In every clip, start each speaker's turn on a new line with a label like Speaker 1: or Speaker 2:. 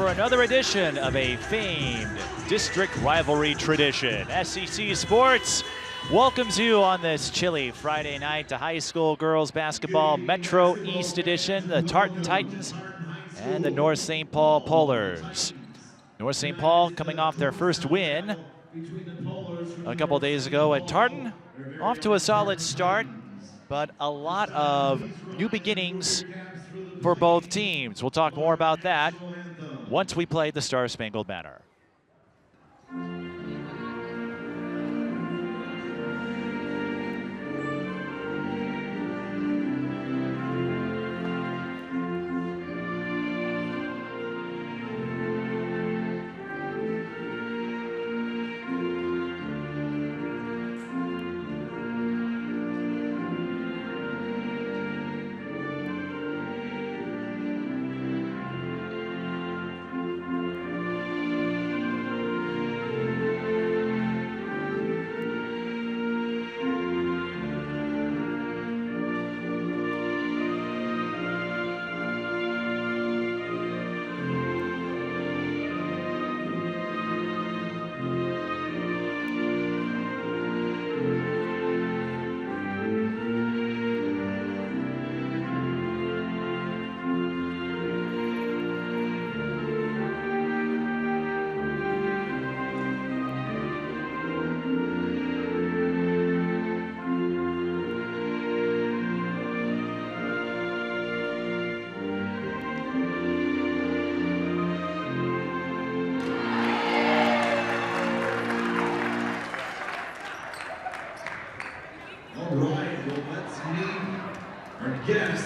Speaker 1: for another edition of a famed district rivalry tradition. SEC Sports welcomes you on this chilly Friday night to high school girls basketball Metro East Edition, the Tartan Titans and the North St. Paul Polars. North St. Paul coming off their first win a couple days ago at Tartan. Off to a solid start, but a lot of new beginnings for both teams. We'll talk more about that once we play the Star Spangled Banner.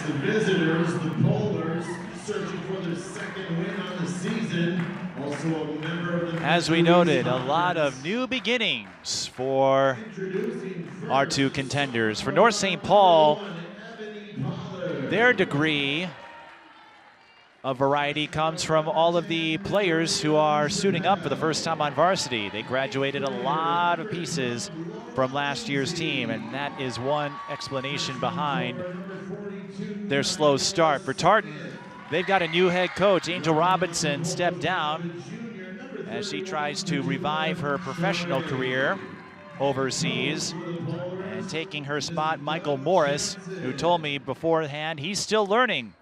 Speaker 2: The visitors, the Polars, searching for their second win on the season. Also a member of the...
Speaker 1: As we noted, a lot of new beginnings for our two contenders. For North St. Paul, their degree of variety comes from all of the players who are suiting up for the first time on varsity. They graduated a lot of pieces from last year's team, and that is one explanation behind their slow start. For Tartan, they've got a new head coach. Angel Robinson stepped down as she tries to revive her professional career overseas. And taking her spot, Michael Morris, who told me beforehand he's still learning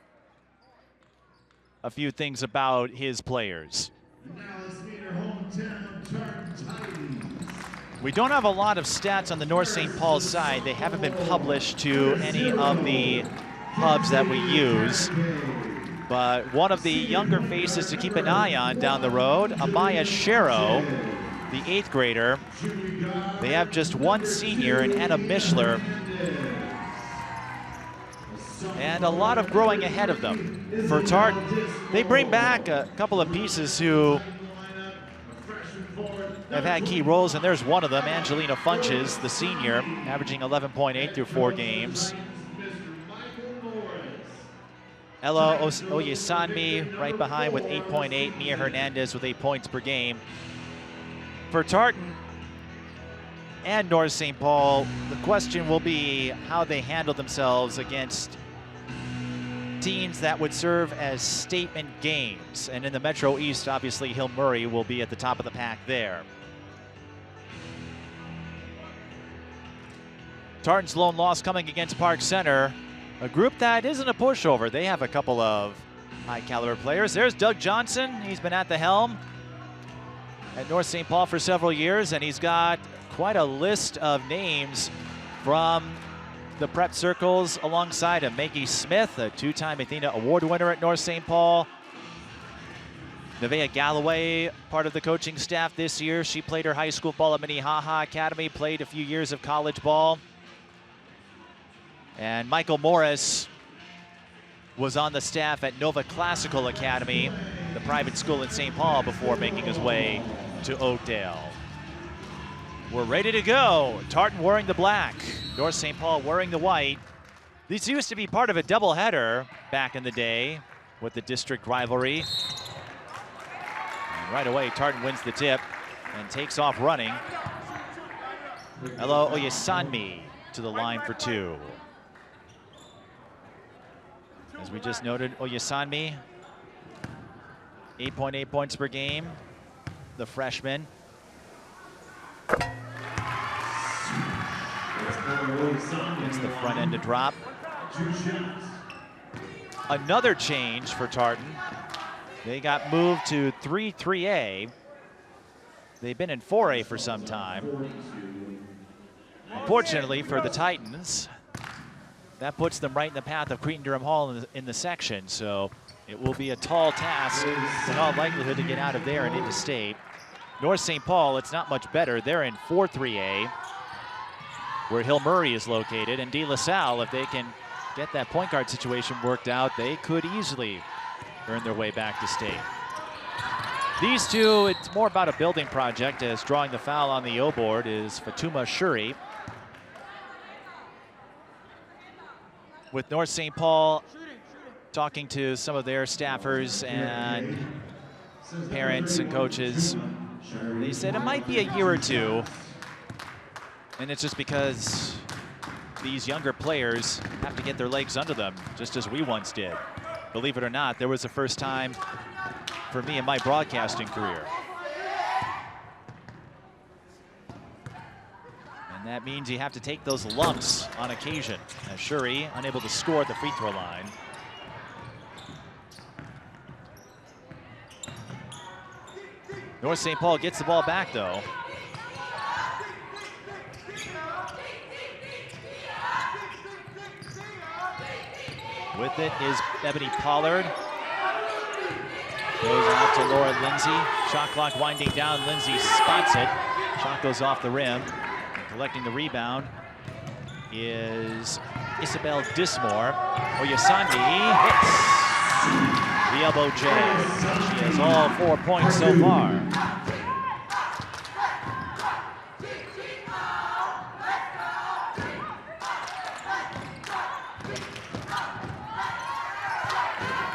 Speaker 1: a few things about his players. We don't have a lot of stats on the North St. Paul side. They haven't been published to any of the hubs that we use. But one of the younger faces to keep an eye on down the road, Amaya Shero, the 8th grader. They have just one senior in Anna Mishler, and a lot of growing ahead of them. For Tartan, they bring back a couple of pieces who have had key roles, and there's one of them, Angelina Funches, the senior, averaging 11.8 through 4 games. Ella Oyesanmi right behind with 8.8, Mia Hernandez with 8 points per game. For Tartan and North St. Paul, the question will be how they handle themselves against teams that would serve as statement games. And in the Metro East, obviously, Hill Murray will be at the top of the pack there. Tartan's lone loss coming against Park Center, a group that isn't a pushover. They have a couple of high-caliber players. There's Doug Johnson. He's been at the helm at North St. Paul for several years, and he's got quite a list of names from the prep circles alongside him. Maggie Smith, a 2-time Athena Award winner at North St. Paul. Nevaeh Galloway, part of the coaching staff this year. She played her high school ball at Minnehaha Academy, played a few years of college ball. And Michael Morris was on the staff at Nova Classical Academy, the private school in St. Paul, before making his way to Oakdale. We're ready to go. Tartan wearing the black, North St. Paul wearing the white. These used to be part of a doubleheader back in the day with the district rivalry. And right away, Tartan wins the tip and takes off running. Ella Oyesanmi to the line for 2. As we just noted, Oyesanmi 8.8 points per game, the freshman. It's the front end to drop. Another change for Tartan. They got moved to 3-3A. They've been in 4A for some time. Unfortunately for the Titans, that puts them right in the path of Cretin-Durham Hall in the section, so it will be a tall task in all likelihood to get out of there and into state. North St. Paul, it's not much better. They're in 4-3A, where Hill Murray is located, and De La Salle, if they can get that point guard situation worked out, they could easily earn their way back to state. These two, it's more about a building project, as drawing the foul on the O board is Fatuma Shuri. With North St. Paul talking to some of their staffers and parents and coaches, they said it might be a year or two, and it's just because these younger players have to get their legs under them, just as we once did. Believe it or not, there was the first time for me in my broadcasting career. And that means you have to take those lumps on occasion. As Shuri unable to score at the free throw line. North St. Paul gets the ball back though. With it is Ebony Pollard. Goes out to Laura Lindsay. Shot clock winding down. Lindsay spots it. Shot goes off the rim. And collecting the rebound is Isabel Dismore. Oyasandi hits the elbow jam. She has all 4 points so far.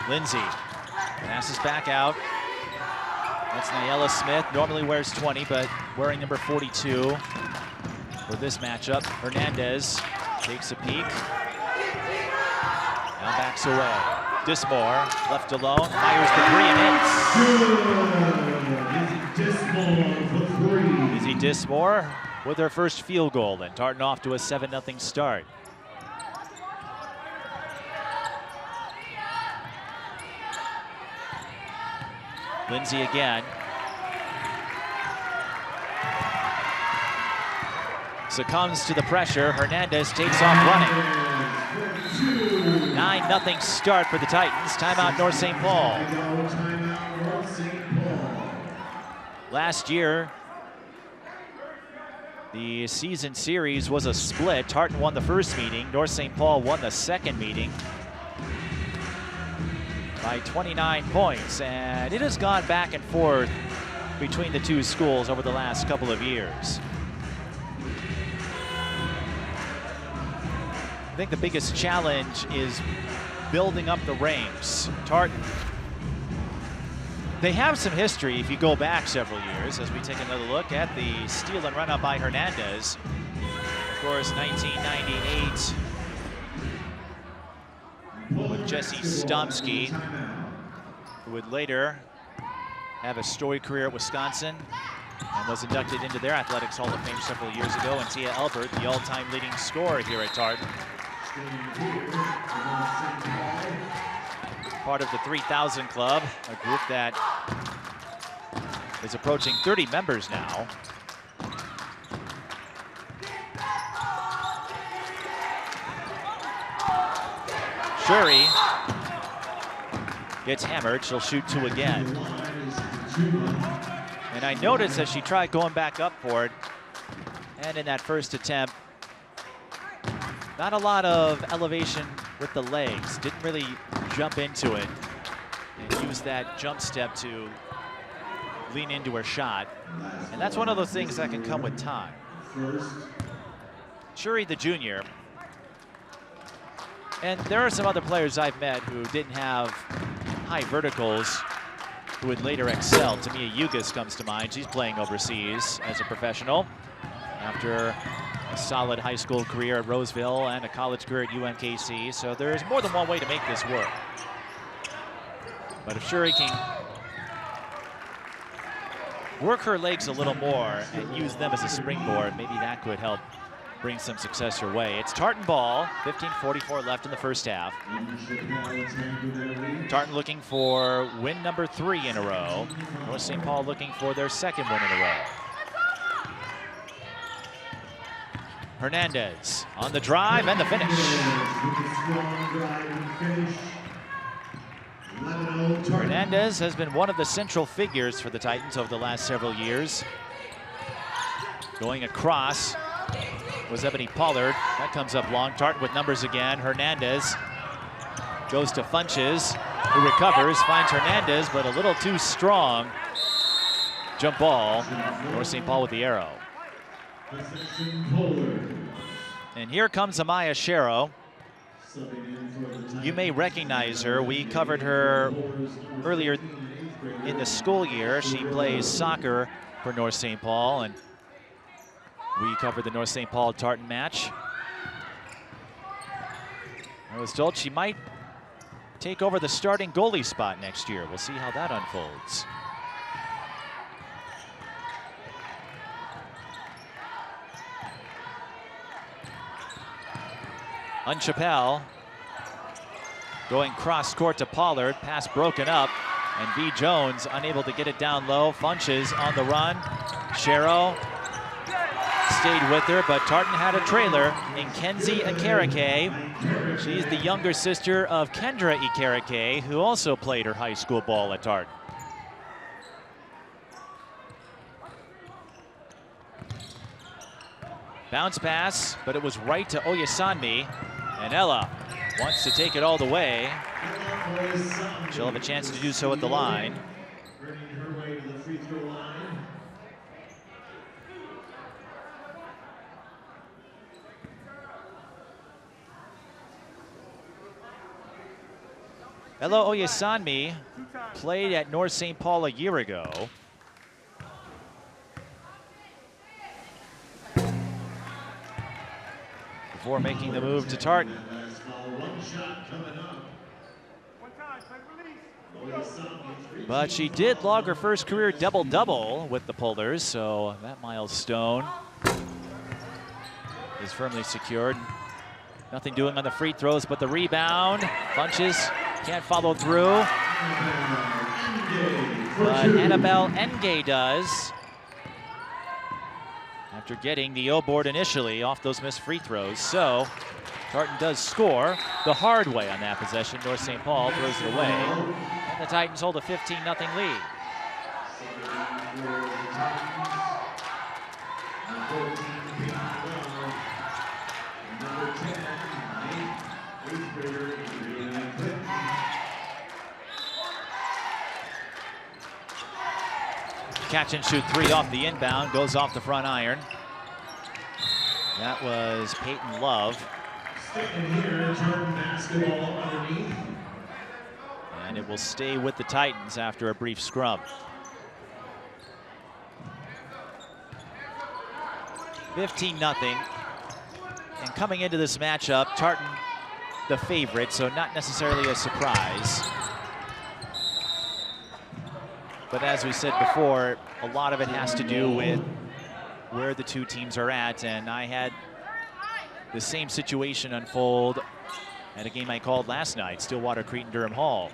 Speaker 1: Lindsay passes back out. That's Nyella Smith. Normally wears 20, but wearing number 42 for this matchup. Hernandez takes a peek. Now backs away. Dismore left alone, fires the three and hits. Izzy Dismore with her first field goal, and Tartan off to a 7-0 start. Lindsay again. Succumbs to the pressure. Hernandez takes off running. 9-0 start for the Titans. Timeout North St. Paul. Last year, the season series was a split. Tartan won the first meeting. North St. Paul won the second meeting by 29 points, and it has gone back and forth between the two schools over the last couple of years. I think the biggest challenge is building up the ranks. Tartan, they have some history if you go back several years, as we take another look at the steal and run up by Hernandez. Of course, 1998 with Jesse Stomsky, who would later have a storied career at Wisconsin and was inducted into their Athletics Hall of Fame several years ago, and Tia Elbert, the all-time leading scorer here at Tartan. Part of the 3000 Club, a group that is approaching 30 members now. Shuri gets hammered. She'll shoot 2 again. And I noticed as she tried going back up for it, and in that first attempt, not a lot of elevation with the legs. Didn't really jump into it and use that jump step to lean into her shot. And that's one of those things that can come with time. Shuri, the junior, and there are some other players I've met who didn't have high verticals who would later excel. Tamia Yugas comes to mind. She's playing overseas as a professional after a solid high school career at Roseville and a college career at UMKC. So there's more than one way to make this work. But if Shuri can work her legs a little more and use them as a springboard. Maybe that could help bring some success her way. It's Tartan ball, 15:44 left in the first half. Tartan looking for win number 3 in a row. North St. Paul looking for their second win in a row. Hernandez on the drive and the finish. Hernandez has been one of the central figures for the Titans over the last several years. Going across was Ebony Pollard. That comes up long. Tartan with numbers again. Hernandez goes to Funches, who recovers, finds Hernandez, but a little too strong. Jump ball. North St. Paul with the arrow. And here comes Amaya Shero. You may recognize her. We covered her earlier in the school year. She plays soccer for North St. Paul, and we covered the North St. Paul Tartan match. I was told she might take over the starting goalie spot next year. We'll see how that unfolds. Unchapelle going cross court to Pollard. Pass broken up, and V. Jones unable to get it down low. Funches on the run. Shero stayed with her, but Tartan had a trailer in Kenzie Ikerike. She's the younger sister of Kendra Ikerike, who also played her high school ball at Tartan. Bounce pass, but it was right to Oyesanmi, and Ella wants to take it all the way. She'll have a chance to do so at the line. Ella Oyesanmi played at North St. Paul a year ago. Before making the move to Tartan. But she did log her first career double-double with the Polders, so that milestone is firmly secured. Nothing doing on the free throws, but the rebound. Funches can't follow through. But Annabelle Engay does, after getting the O board initially off those missed free throws. So Tartan does score the hard way on that possession. North St. Paul throws it away, and the Titans hold a 15-0 lead. Catch and shoot 3 off the inbound, goes off the front iron. That was Peyton Love. And it will stay with the Titans after a brief scrum. 15-0. And coming into this matchup, Tartan the favorite, so not necessarily a surprise. But as we said before, a lot of it has to do with where the two teams are at. And I had the same situation unfold at a game I called last night, Stillwater Cretin-Durham Hall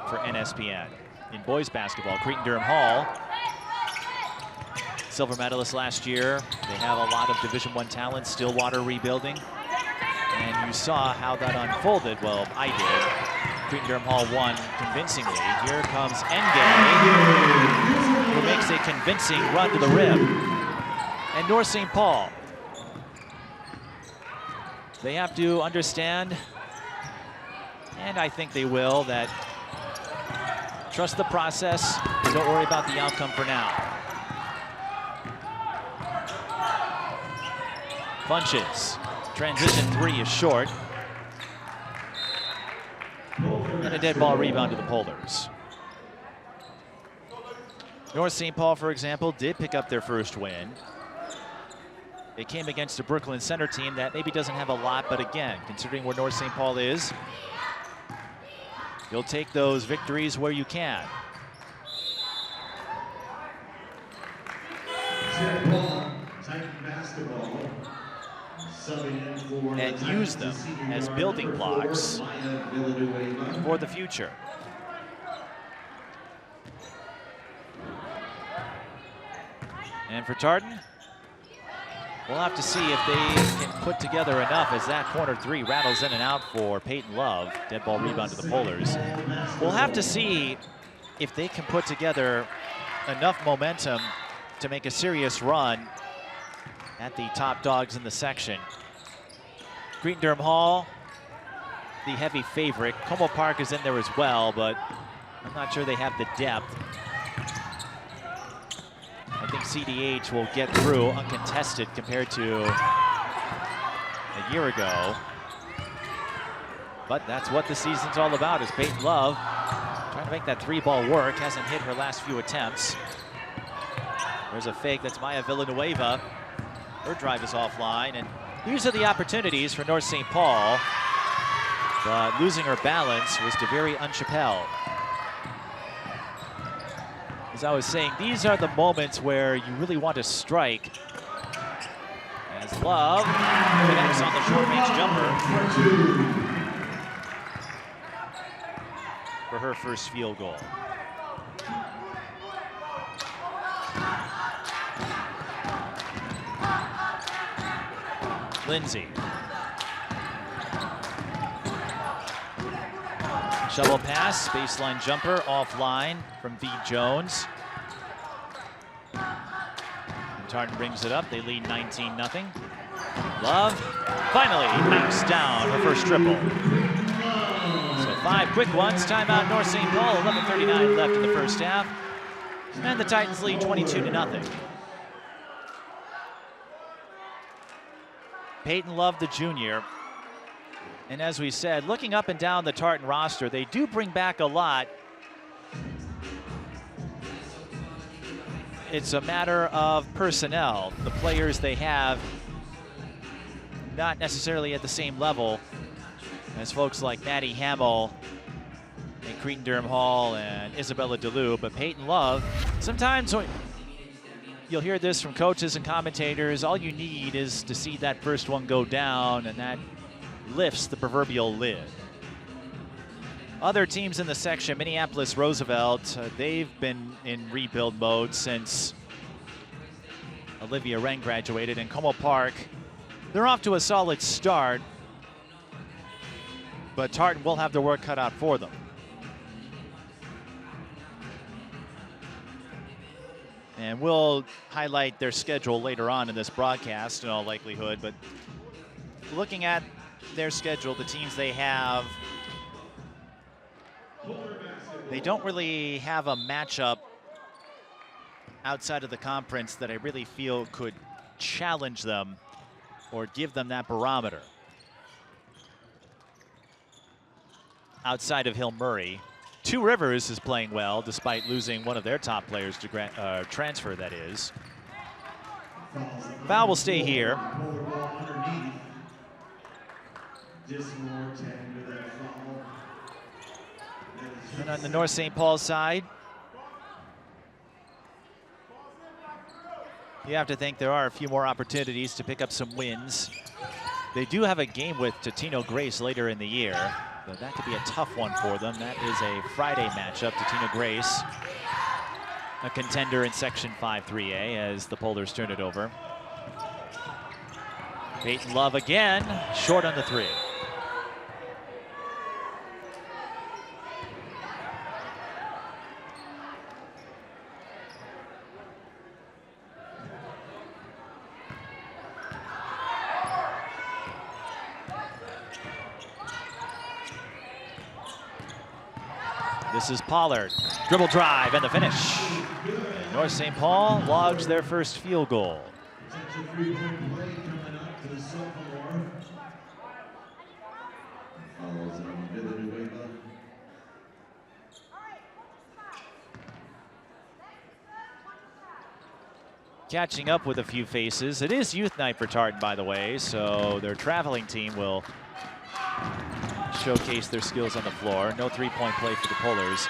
Speaker 1: for NSPN. In boys basketball, Cretin-Durham Hall, silver medalist last year. They have a lot of Division I talent, Stillwater rebuilding. And you saw how that unfolded. Well, I did. Cretin-Durham Hall won convincingly. Here comes Engay, who makes a convincing run to the rim. And North St. Paul, they have to understand, and I think they will, that trust the process, don't worry about the outcome for now. Funches, transition 3 is short. And a dead ball rebound to the Polders. North St. Paul, for example, did pick up their first win. They came against a Brooklyn Center team that maybe doesn't have a lot, but again, considering where North St. Paul is, you'll take those victories where you can. and use them as building blocks for the future. And for Tartan, we'll have to see if they can put together enough as that corner three rattles in and out for Peyton Love. Dead ball rebound to the Polars. We'll have to see if they can put together enough momentum to make a serious run at the top dogs in the section. Cretin-Derham Hall, the heavy favorite. Como Park is in there as well, but I'm not sure they have the depth. I think CDH will get through uncontested compared to a year ago. But that's what the season's all about, is Peyton Love trying to make that three ball work. Hasn't hit her last few attempts. There's a fake, that's Maya Villanueva. Her drive is offline, and these are the opportunities for North St. Paul. But losing her balance was Deveri Unchapelle. As I was saying, these are the moments where you really want to strike. As Love connects on the short-range jumper for her first field goal. Lindsay. Shovel pass, baseline jumper, offline from V. Jones. And Tartan brings it up. They lead 19-0. Love finally knocks down her first triple. So 5 quick ones. Timeout North St. Paul. 11:39 left in the first half. And the Titans lead 22-0. Peyton Love, the junior. And as we said, looking up and down the Tartan roster, they do bring back a lot. It's a matter of personnel. The players they have, not necessarily at the same level as folks like Maddie Hamill and Cretin-Derham Hall and Isabella DeLue, but Peyton Love, sometimes you'll hear this from coaches and commentators, all you need is to see that first one go down, and that lifts the proverbial lid. Other teams in the section, Minneapolis Roosevelt, they've been in rebuild mode since Olivia Wren graduated. And Como Park, they're off to a solid start, but Tartan will have their work cut out for them. And we'll highlight their schedule later on in this broadcast in all likelihood, but looking at their schedule, the teams they have, they don't really have a matchup outside of the conference that I really feel could challenge them or give them that barometer. Outside of Hill Murray, Two Rivers is playing well despite losing one of their top players to transfer, that is. Foul will stay here. And on the North St. Paul side, you have to think there are a few more opportunities to pick up some wins. They do have a game with Totino Grace later in the year, but that could be a tough one for them. That is a Friday matchup. Totino Grace, a contender in Section 5-3A as the Polars turn it over. Peyton Love again, short on the three. This is Pollard, dribble drive and the finish. North St. Paul logs their first field goal. Catching up with a few faces. It is youth night for Tartan, by the way, so their traveling team will showcase their skills on the floor. No three-point play for the Polars.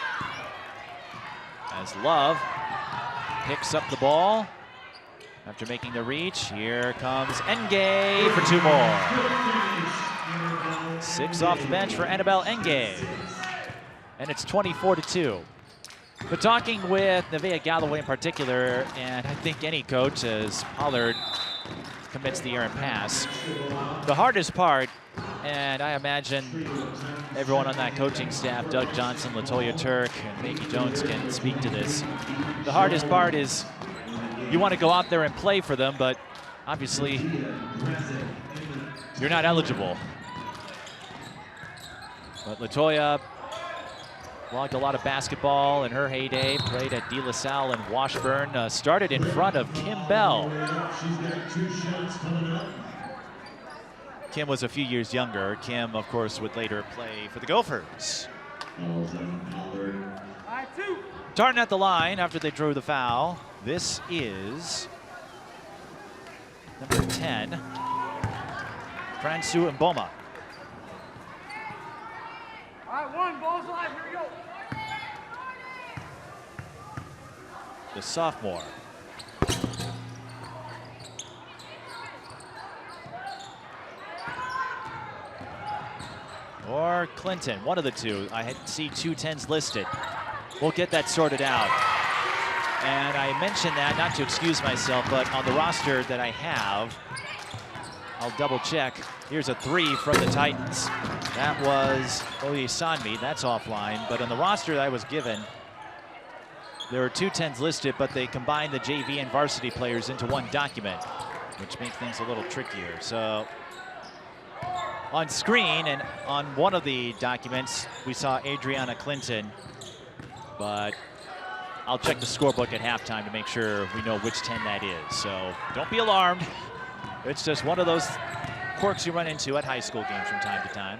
Speaker 1: As Love picks up the ball After making the reach, here comes Engay for 2 more. 6 off the bench for Annabelle Engay. And it's 24-2. But talking with Nevaeh Galloway in particular, and I think any coach as Pollard commits the errant pass, the hardest part, and I imagine everyone on that coaching staff, Doug Johnson, Latoya Turk, and Maggie Jones can speak to this. The hardest part is you want to go out there and play for them, but obviously you're not eligible. But Latoya logged a lot of basketball in her heyday, played at De La Salle and Washburn, started in front of Kim Bball. Kim was a few years younger. Kim, of course, would later play for the Gophers. Tartan at the line after they drew the foul. This is number 10, Fransu Mboma.
Speaker 3: All right, 1, ball's alive, here we go.
Speaker 1: The sophomore. Or Clinton, one of the two. I see 2 10s listed. We'll get that sorted out. And I mentioned that, not to excuse myself, but on the roster that I have, I'll double check. Here's a 3 from the Titans. That was Oyesanmi, that's offline. But on the roster that I was given, there are 2 10s listed, but they combined the JV and varsity players into one document, which makes things a little trickier. So on screen and on one of the documents, we saw Adriana Clinton, but I'll check the scorebook at halftime to make sure we know which 10 that is. So don't be alarmed. It's just one of those quirks you run into at high school games from time to time.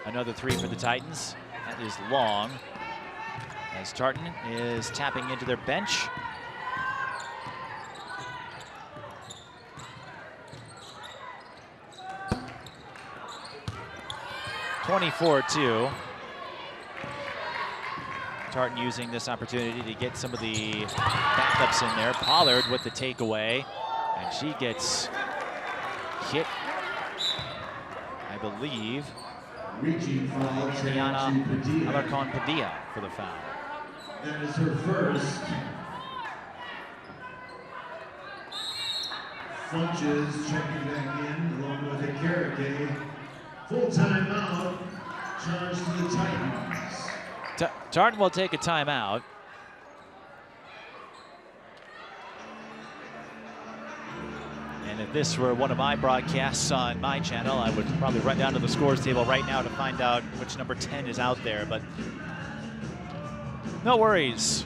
Speaker 1: Another 3 for the Titans. That is long, as Tartan is tapping into their bench. (24-2). Tartan using this opportunity to get some of the backups in there. Pollard with the takeaway, and she gets hit, I believe, Liana Alarcon Padilla for the foul.
Speaker 2: That is her first. Funches checking back in along with Ikarike. Full timeout, charge to the Titans.
Speaker 1: Tartan will take a timeout. And if this were one of my broadcasts on my channel, I would probably run down to the scores table right now to find out which number 10 is out there, but no worries.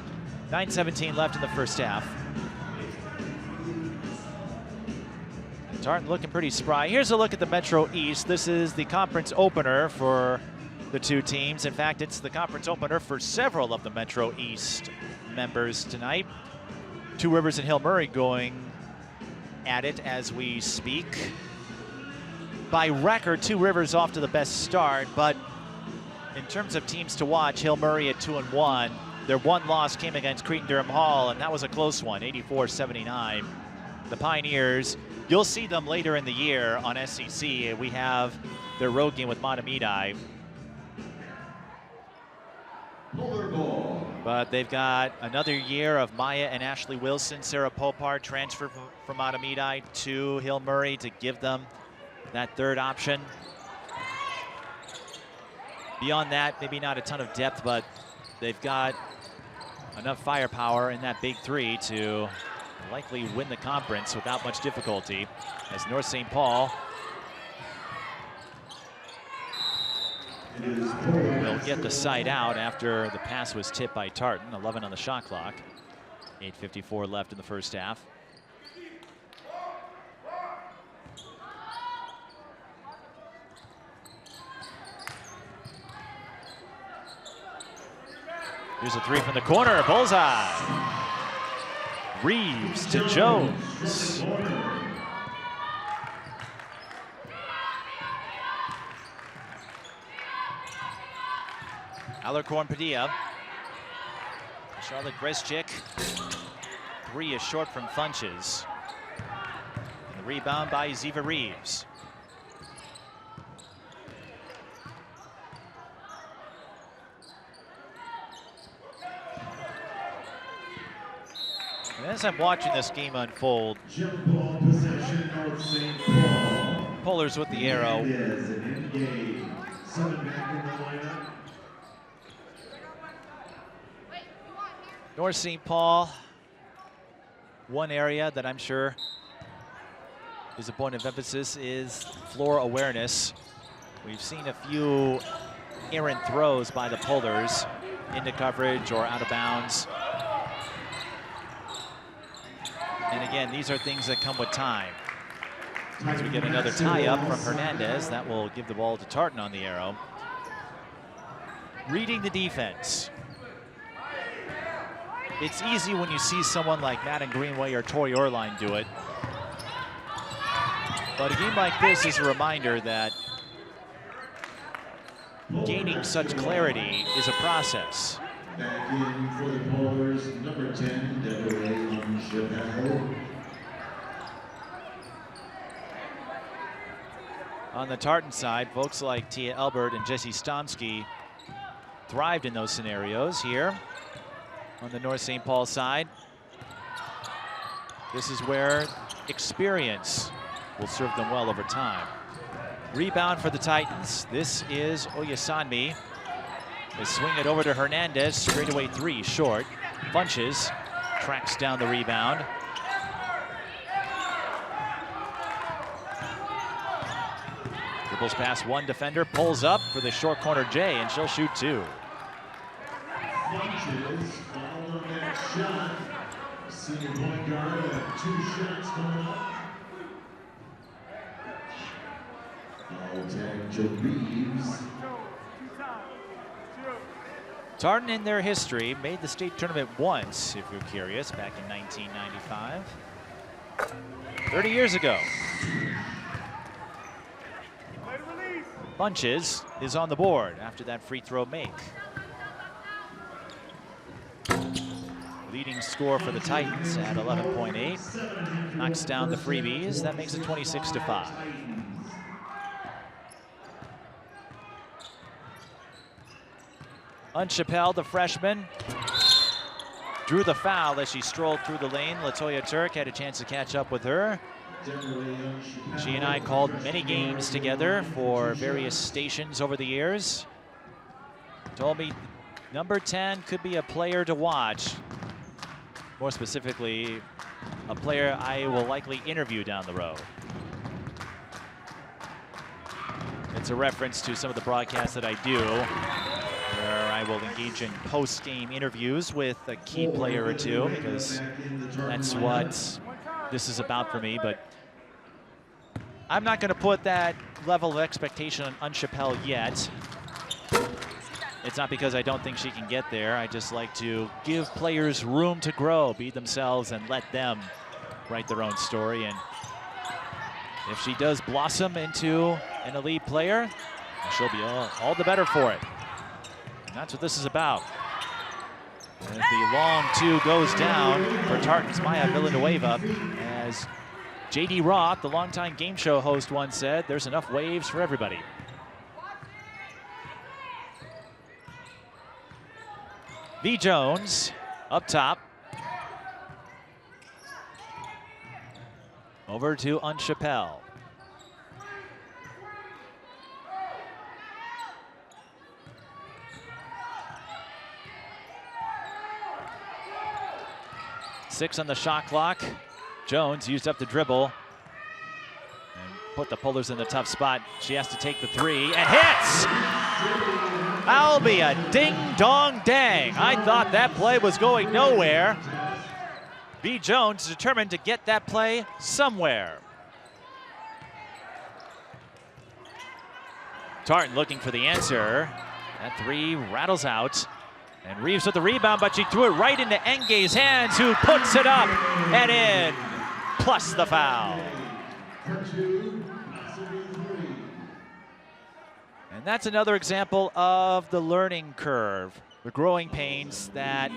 Speaker 1: 9:17 left in the first half. Tartan looking pretty spry. Here's a look at the Metro East. This is the conference opener for the 2 teams. In fact, it's the conference opener for several of the Metro East members tonight. Two Rivers and Hill Murray going at it as we speak. By record, Two Rivers off to the best start, but in terms of teams to watch, Hill Murray at 2-1. Their one loss came against Cretin-Durham Hall, and that was a close one, 84-79. The Pioneers, you'll see them later in the year on SEC. We have their road game with Mahtomedi. But they've got another year of Maya and Ashley Wilson. Sarah Popard transfer from Mahtomedi to Hill Murray to give them that third option. Beyond that, maybe not a ton of depth, but they've got enough firepower in that big 3 to likely win the conference without much difficulty, as North St. Paul will get the side out after the pass was tipped by Tartan. 11 on the shot clock. 8:54 left in the first half. Here's a 3 from the corner, bullseye. Reeves to Jones. Alarcon Padilla. Charlotte Greszczyk. 3 is short from Funches. rebound by Ziva Reeves. And as I'm watching this game unfold,
Speaker 2: Jump ball possession, North St. Paul.
Speaker 1: Pullers with the arrow.
Speaker 2: Yes, an engage. 7 back in the lineup.
Speaker 1: North St. Paul, one area that I'm sure is a point of emphasis is floor awareness. We've seen a few errant throws by the Pullers into coverage or out of bounds. And again, these are things that come with time. As we get another tie-up from Hernandez, that will give the ball to Tartan on the arrow. Reading the defense. It's easy when you see someone like Madden Greenway or Tori Orline do it. But a game like this is a reminder that gaining such clarity is a process.
Speaker 2: Back in for the Pullers, number 10, Bball.
Speaker 1: On the Tartan side, folks like Tia Elbert and Jesse Stomsky thrived in those scenarios. Here on the North St. Paul side, this is where experience will serve them well over time. Rebound for the Titans. This is Oyasanmi. They swing it over to Hernandez. Straightaway three, short. Bunches, tracks down the rebound. Dribbles past one defender, pulls up for the short corner Jay, and she'll shoot two.
Speaker 2: Bunches, fouled on that shot. Senior point guard have 2 shots coming up. Foul tag to Reeves.
Speaker 1: Tartan in their history made the state tournament once, if you're curious, back in 1995. 30 years ago. Bunches is on the board after that free throw make. Leading score for the Titans at 11.8. Knocks down the freebies. That makes it 26-5. Unchappelle, the freshman, drew the foul as she strolled through the lane. Latoya Turk had a chance to catch up with her. She and I called many games together for various stations over the years. Told me number 10 could be a player to watch. More specifically, a player I will likely interview down the road. It's a reference to some of the broadcasts that I do, where I will engage in post-game interviews with a key player or two, because that's what this is about for me. But I'm not going to put that level of expectation on Unchappelle yet. It's not because I don't think she can get there. I just like to give players room to grow, be themselves, and let them write their own story. And if she does blossom into an elite player, she'll be all the better for it. And that's what this is about. As the long two goes down for Tartan's Maya Villanueva, as J.D. Roth, the longtime game show host, once said, there's enough waves for everybody. V. Jones up top. Over to Unchappelle. Six on the shot clock. Jones used up the dribble and put the Pullers in the tough spot. She has to take the three and hits! That'll be a ding-dong-dang. I thought that play was going nowhere. B. Jones determined to get that play somewhere. Tartan looking for the answer. That three rattles out. And Reeves with the rebound, but she threw it right into Enge's hands, who puts it up and in, plus the foul. And that's another example of the learning curve, the growing pains, that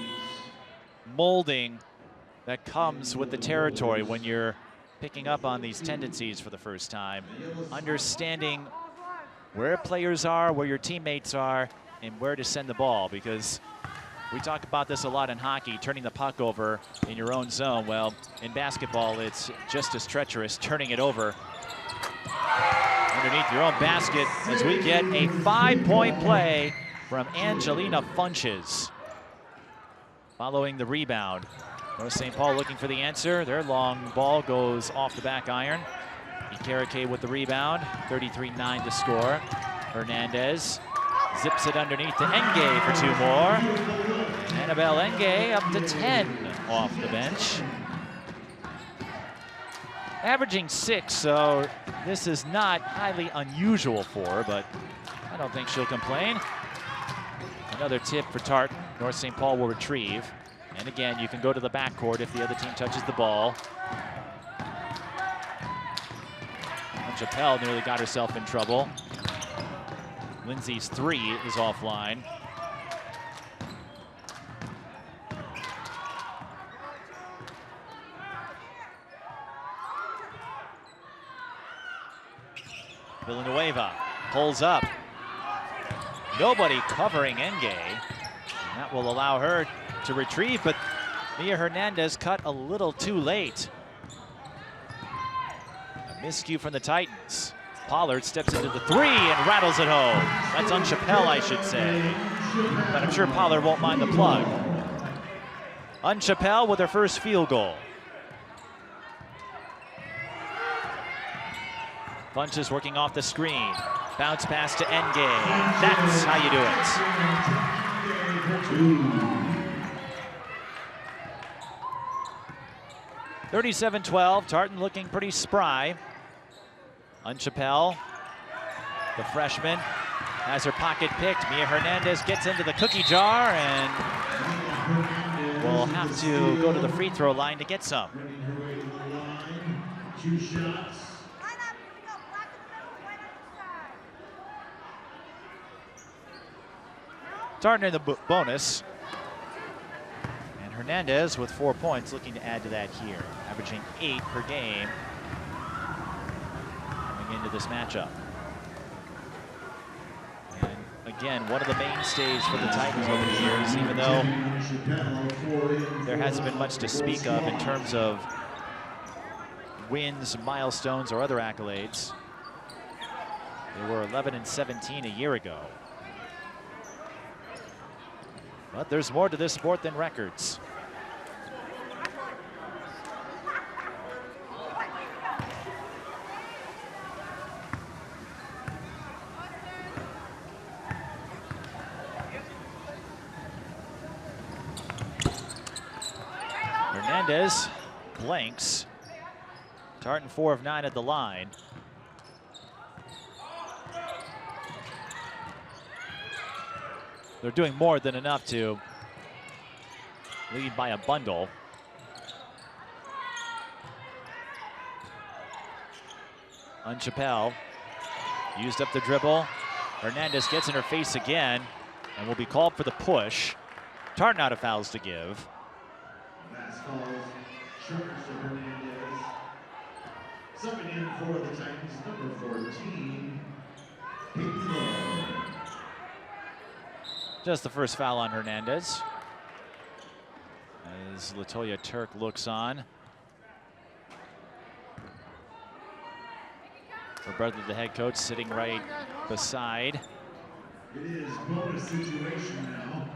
Speaker 1: molding that comes with the territory when you're picking up on these tendencies for the first time, understanding where players are, where your teammates are, and where to send the ball, because we talk about this a lot in hockey, turning the puck over in your own zone. Well, in basketball, it's just as treacherous, turning it over underneath your own basket, as we get a 5-point play from Angelina Funches following the rebound. North St. Paul looking for the answer. Their long ball goes off the back iron. Ikereke with the rebound, 33-9 to score. Hernandez zips it underneath to Enge for 2 more. Annabelle Enge up to 10 off the bench. Averaging 6, so this is not highly unusual for her, but I don't think she'll complain. Another tip for Tartan. North St. Paul will retrieve. And again, you can go to the backcourt if the other team touches the ball. Chappelle nearly got herself in trouble. Lindsay's 3 is offline. Villanueva pulls up. Nobody covering Enge. And that will allow her to retrieve, but Mia Hernandez cut a little too late. A miscue from the Titans. Pollard steps into the 3 and rattles it home. That's on Chappelle, I should say. But I'm sure Pollard won't mind the plug. On Chappelle with her first field goal. Funches working off the screen. Bounce pass to Enge. That's how you do it. 37-12, Tartan looking pretty spry. Unchappelle, the freshman, has her pocket picked. Mia Hernandez gets into the cookie jar and will have to go to the free throw line to get some.
Speaker 2: 2 shots.
Speaker 1: Tartan in the bonus. And Hernandez with 4 points, looking to add to that here, averaging 8 per game coming into this matchup. And again, one of the mainstays for the Titans over the years, even though there hasn't been much to speak of in terms of wins, milestones, or other accolades. They were 11-17 a year ago. But there's more to this sport than records. Hernandez blanks. Tartan 4 of 9 at the line. They're doing more than enough to lead by a bundle. Unchappelle used up the dribble. Hernandez gets in her face again and will be called for the push. Tartan out of fouls to give.
Speaker 2: That's called short of Hernandez. Subbing in for the Titans, number 14, Bball.
Speaker 1: Just the first foul on Hernandez. As Latoya Turk looks on. Her brother, the head coach, sitting right beside.
Speaker 2: It is bonus situation now.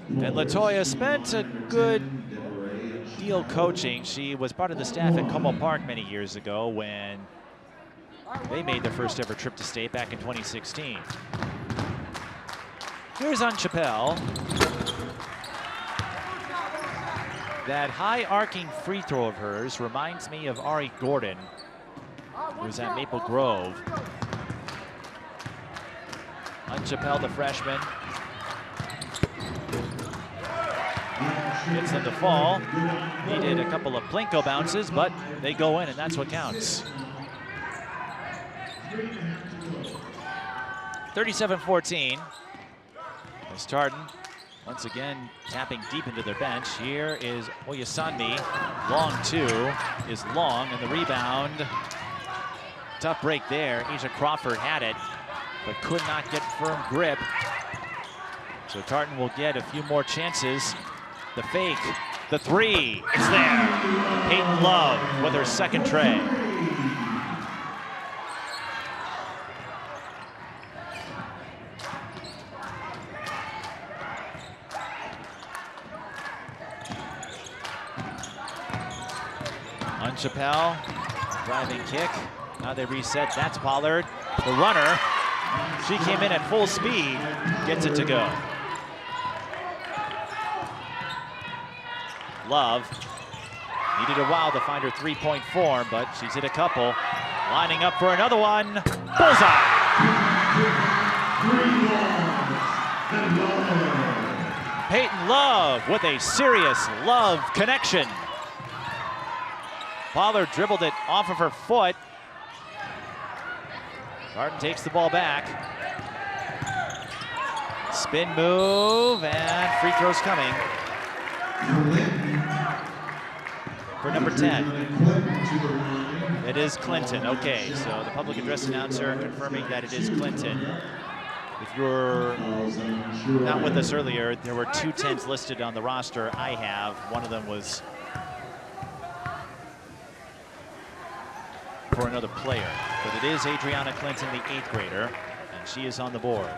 Speaker 1: And Latoya spent a good deal coaching. She was part of the staff at Como Park many years ago when they made their first ever trip to state back in 2016. Here's Unchappelle. That high arcing free throw of hers reminds me of Ari Gordon, who was at Maple Grove. Unchappelle, the freshman, gets them to fall. Needed a couple of Plinko bounces, but they go in, and that's what counts. 37-14. As Tartan Once again, tapping deep into their bench. Here is Oyasanmi. Long two is long, and the rebound. Tough break there. Asia Crawford had it, but could not get firm grip. So Tartan will get a few more chances. The fake, the three, it's there. Peyton Love with her second tray. Chappelle, driving kick. Now they reset. That's Pollard. The runner. She came in at full speed. Gets it to go. Love needed a while to find her three-point form, but she's hit a couple. Lining up for another one. Bullseye! Peyton Love with a serious Love connection. Pollard dribbled it off of her foot. Tartan takes the ball back. Spin move, and free throw's coming for number 10. It is Clinton. Okay, so the public address announcer confirming that it is Clinton. If you were not with us earlier, there were 2 10s listed on the roster. I have. One of them was for another player, but it is Adriana Clinton, the 8th grader, and she is on the board.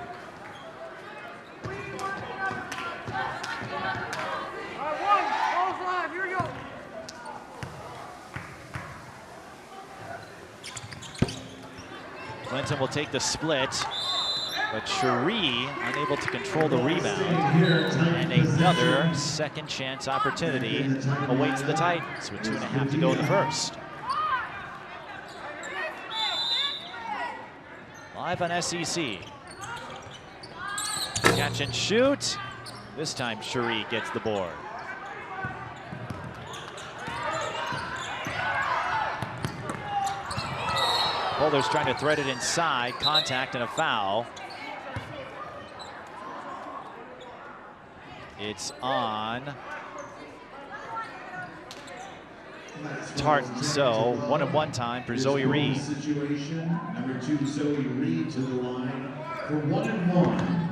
Speaker 1: Clinton will take the split, but Cherie unable to control the rebound, and another second chance opportunity awaits the Titans with 2.5 to go in the first. Live on SEC. Catch and shoot. This time Cherie gets the board. Boulders trying to thread it inside. Contact and a foul. It's on Tartan, so 1-on-1 time for Zoe Reed.
Speaker 2: Situation. Number 2, Zoe Reed to the line for 1-on-1.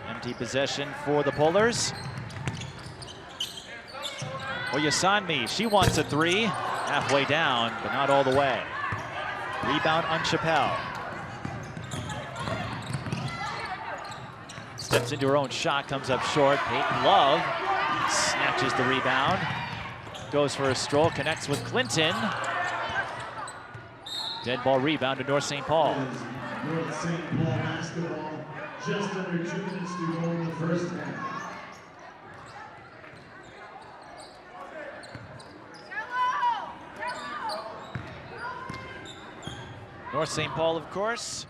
Speaker 1: Empty possession for the Polars. Oyasanmi, she wants a three. Halfway down, but not all the way. Rebound on Chappelle. Steps into her own shot, comes up short. Peyton Love snatches the rebound. Goes for a stroll, connects with Clinton. Dead ball rebound to North St. Paul.
Speaker 2: North St. Paul basketball, just under 2 minutes to go in the first half.
Speaker 1: North St. Paul, of course,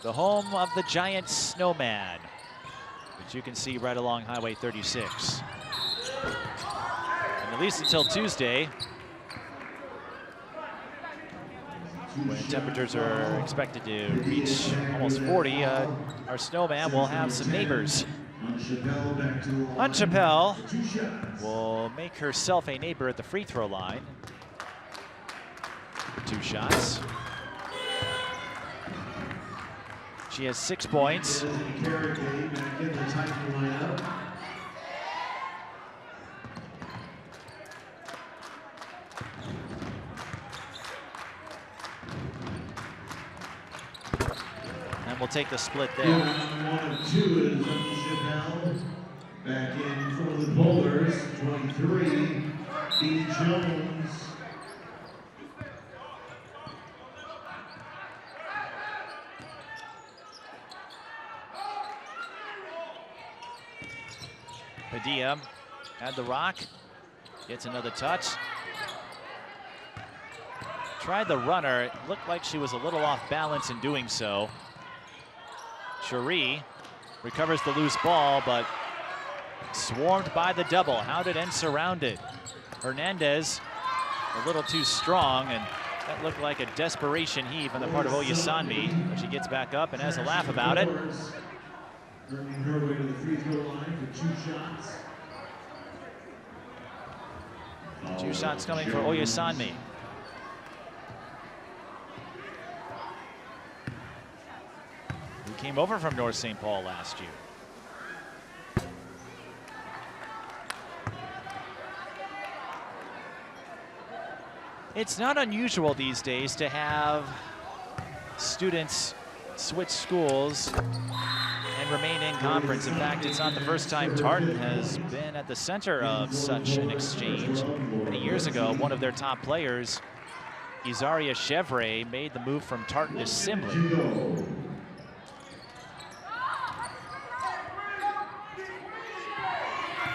Speaker 1: the home of the giant snowman, which you can see right along Highway 36. And at least until Tuesday, when temperatures are expected to reach almost 40, our snowman will have some neighbors. Aunt Chappelle will make herself a neighbor at the free throw line. 2 shots. She has 6 points. And we'll take the split there.
Speaker 2: 1 of 2 is Chappelle. Back in for the Boulders, 23, B. Jones.
Speaker 1: Padilla had the rock, gets another touch. Tried the runner, it looked like she was a little off balance in doing so. Cherie recovers the loose ball, but swarmed by the double. How did end surround it? Hernandez a little too strong, and that looked like a desperation heave on the part of Oyesanmi, but she gets back up and has a laugh about it.
Speaker 2: Earning her way to the free throw line for 2 shots.
Speaker 1: 2 shots coming for Oyesanmi. Who came over from North St. Paul last year. It's not unusual these days to have students switch schools and remain in conference. In fact, it's not the first time Tartan has been at the center of such an exchange. Many years ago, one of their top players, Izaria Chevre, made the move from Tartan to Simley.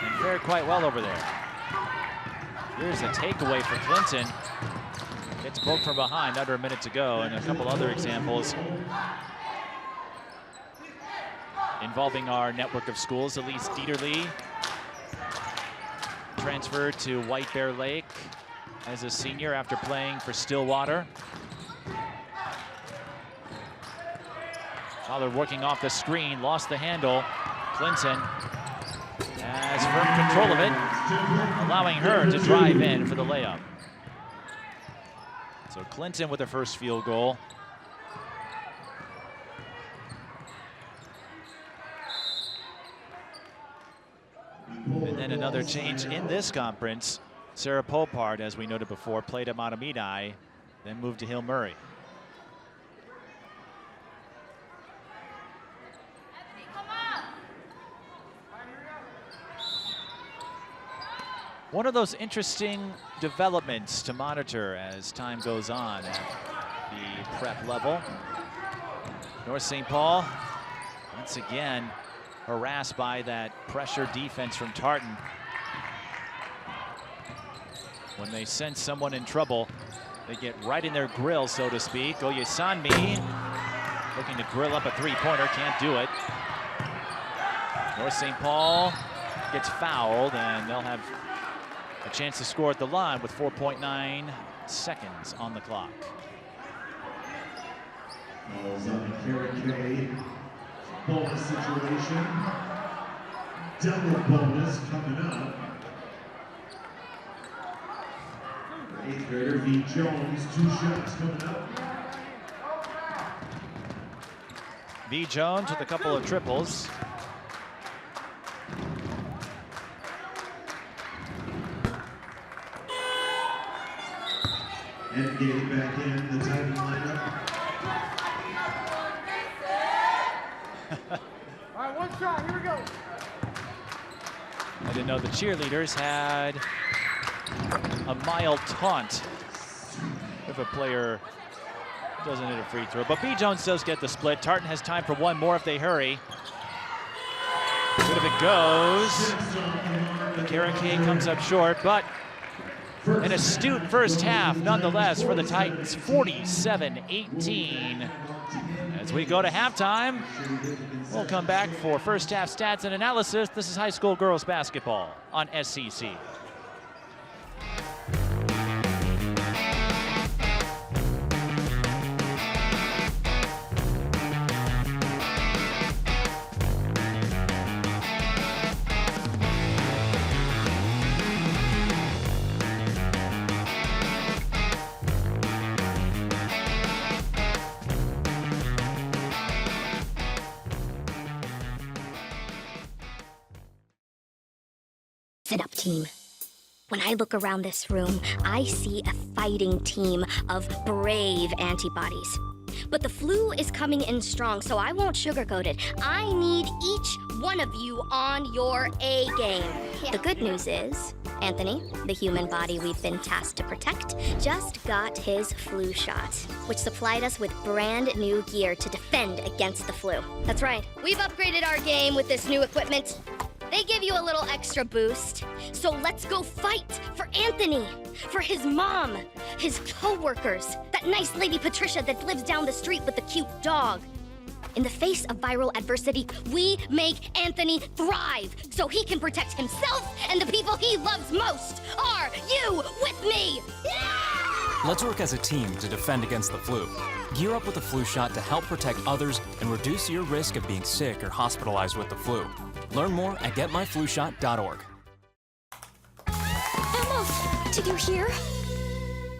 Speaker 1: And fared quite well over there. Here's a takeaway for Clinton. Gets poked from behind under a minute to go, and a couple other examples involving our network of schools. Elise Dieterle transferred to White Bear Lake as a senior after playing for Stillwater. Fowler working off the screen, lost the handle. Clinton has firm control of it, allowing her to drive in for the layup. So Clinton with the first field goal. And then another change in this conference. Sarah Popard, as we noted before, played at Matamidi, then moved to Hill Murray. One of those interesting developments to monitor as time goes on at the prep level. North St. Paul, once again, harassed by that pressure defense from Tartan. When they sense someone in trouble, they get right in their grill, so to speak. Oyesanmi looking to grill up a three-pointer, can't do it. North St. Paul gets fouled, and they'll have a chance to score at the line with 4.9 seconds on the clock.
Speaker 2: Balls on the Carrie K. Bonus situation. Double bonus coming up. For 8th grader V. Jones, 2 shots coming up.
Speaker 1: V. Jones with a couple of triples.
Speaker 2: And getting back in the Titan lineup.
Speaker 3: All right, 1 shot, here we go.
Speaker 1: I didn't know the cheerleaders had a mild taunt if a player doesn't hit a free throw. But B. Jones does get the split. Tartan has time for 1 more if they hurry. Good if it goes. Karen K comes up short, but an astute first half nonetheless for the Titans, 47-18. As we go to halftime, we'll come back for first half stats and analysis. This is high school girls basketball on SCC.
Speaker 4: Sit up, team. When I look around this room, I see a fighting team of brave antibodies. But the flu is coming in strong, so I won't sugarcoat it. I need each one of you on your A game. The good news is, Anthony, the human body we've been tasked to protect, just got his flu shot, which supplied us with brand new gear to defend against the flu. That's right, we've upgraded our game with this new equipment. They give you a little extra boost. So let's go fight for Anthony, for his mom, his co-workers, that nice lady Patricia that lives down the street with the cute dog. In the face of viral adversity, we make Anthony thrive so he can protect himself and the people he loves most. Are you with me? Yeah!
Speaker 5: Let's work as a team to defend against the flu. Gear up with a flu shot to help protect others and reduce your risk of being sick or hospitalized with the flu. Learn more at getmyflushot.org.
Speaker 6: Emma, did you hear?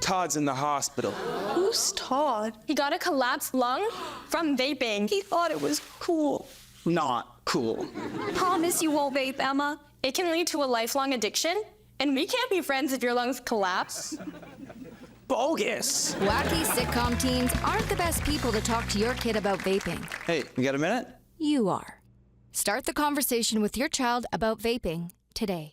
Speaker 7: Todd's in the hospital.
Speaker 6: Who's Todd? He got a collapsed lung from vaping. He thought it was cool.
Speaker 7: Not cool.
Speaker 6: Promise you won't vape, Emma. It can lead to a lifelong addiction, and we can't be friends if your lungs collapse.
Speaker 7: Bogus.
Speaker 8: Wacky sitcom teens aren't the best people to talk to your kid about vaping.
Speaker 7: Hey, you got a minute?
Speaker 8: You are. Start the conversation with your child about vaping today.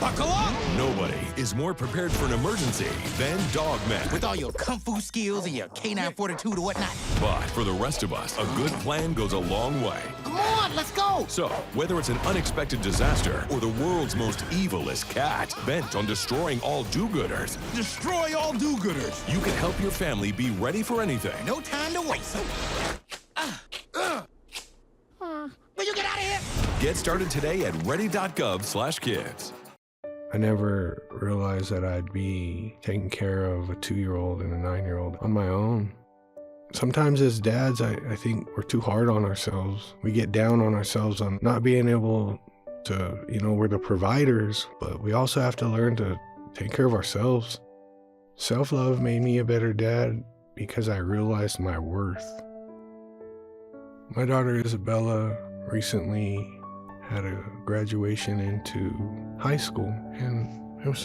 Speaker 9: Buckle up! Nobody is more prepared for an emergency than Dogman.
Speaker 10: With all your kung fu skills and your K9 fortitude or whatnot.
Speaker 9: But for the rest of us, a good plan goes a long way.
Speaker 10: Come on, let's go!
Speaker 9: So, whether it's an unexpected disaster or the world's most evilest cat bent on destroying all do-gooders,
Speaker 10: Destroy all do-gooders!
Speaker 9: you can help your family be ready for anything.
Speaker 10: No time to waste. Will you get out of here?
Speaker 9: Get started today at ready.gov/kids.
Speaker 11: I never realized that I'd be taking care of a 2-year-old and a 9-year-old on my own. Sometimes as dads, I think we're too hard on ourselves. We get down on ourselves on not being able to, we're the providers, but we also have to learn to take care of ourselves. Self-love made me a better dad because I realized my worth. My daughter Isabella recently had a graduation into high school, and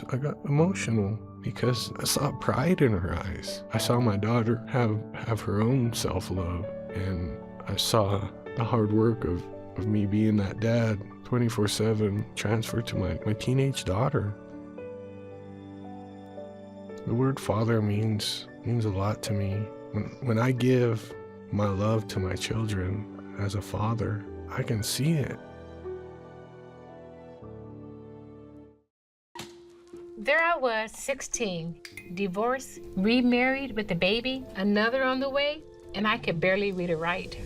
Speaker 11: I got emotional because I saw pride in her eyes. I saw my daughter have her own self-love, and I saw the hard work of me being that dad 24/7 transferred to my teenage daughter. The word father means a lot to me. When I give my love to my children as a father, I can see it.
Speaker 12: There I was, 16, divorced, remarried with a baby, another on the way, and I could barely read or write.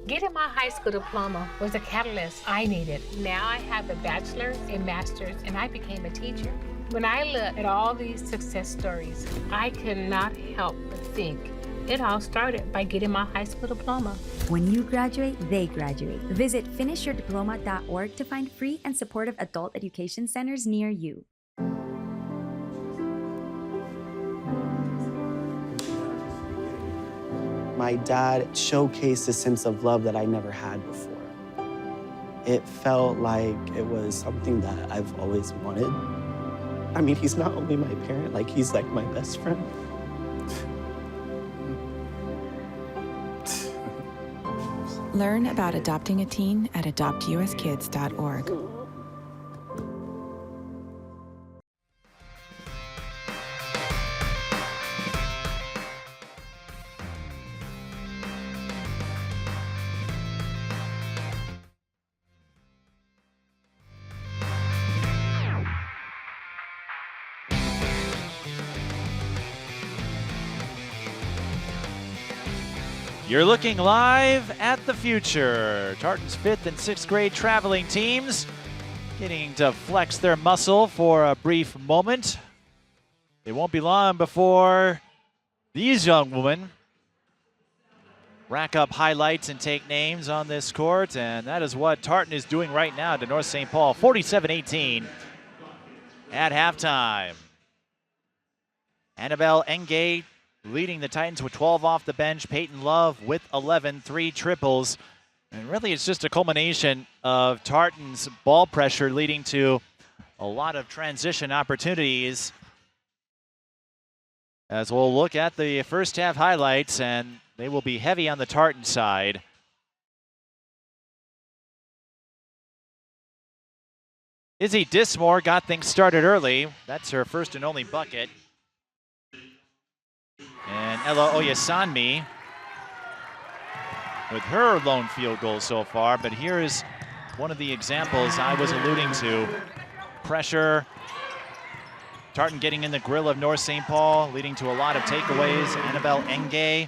Speaker 12: Getting my high school diploma was a catalyst I needed. Now I have a bachelor's, a master's, and I became a teacher. When I look at all these success stories, I cannot help but think it all started by getting my high school diploma.
Speaker 13: When you graduate, they graduate. Visit finishyourdiploma.org to find free and supportive adult education centers near you.
Speaker 14: My dad showcased a sense of love that I never had before. It felt like it was something that I've always wanted. I mean, he's not only my parent, he's like my best friend.
Speaker 15: Learn about adopting a teen at adoptuskids.org.
Speaker 1: You're looking live at the future. Tartan's 5th and 6th grade traveling teams getting to flex their muscle for a brief moment. It won't be long before these young women rack up highlights and take names on this court, and that is what Tartan is doing right now to North St. Paul, 47-18 at halftime. Annabelle Engay leading the Titans with 12 off the bench. Peyton Love with 11, 3 triples. And really it's just a culmination of Tartan's ball pressure leading to a lot of transition opportunities. As we'll look at the first half highlights, and they will be heavy on the Tartan side. Izzy Dismore got things started early. That's her first and only bucket. And Ella Oyasanmi with her lone field goal so far, but here is one of the examples I was alluding to. Pressure, Tartan getting in the grill of North St. Paul, leading to a lot of takeaways. Annabelle Engay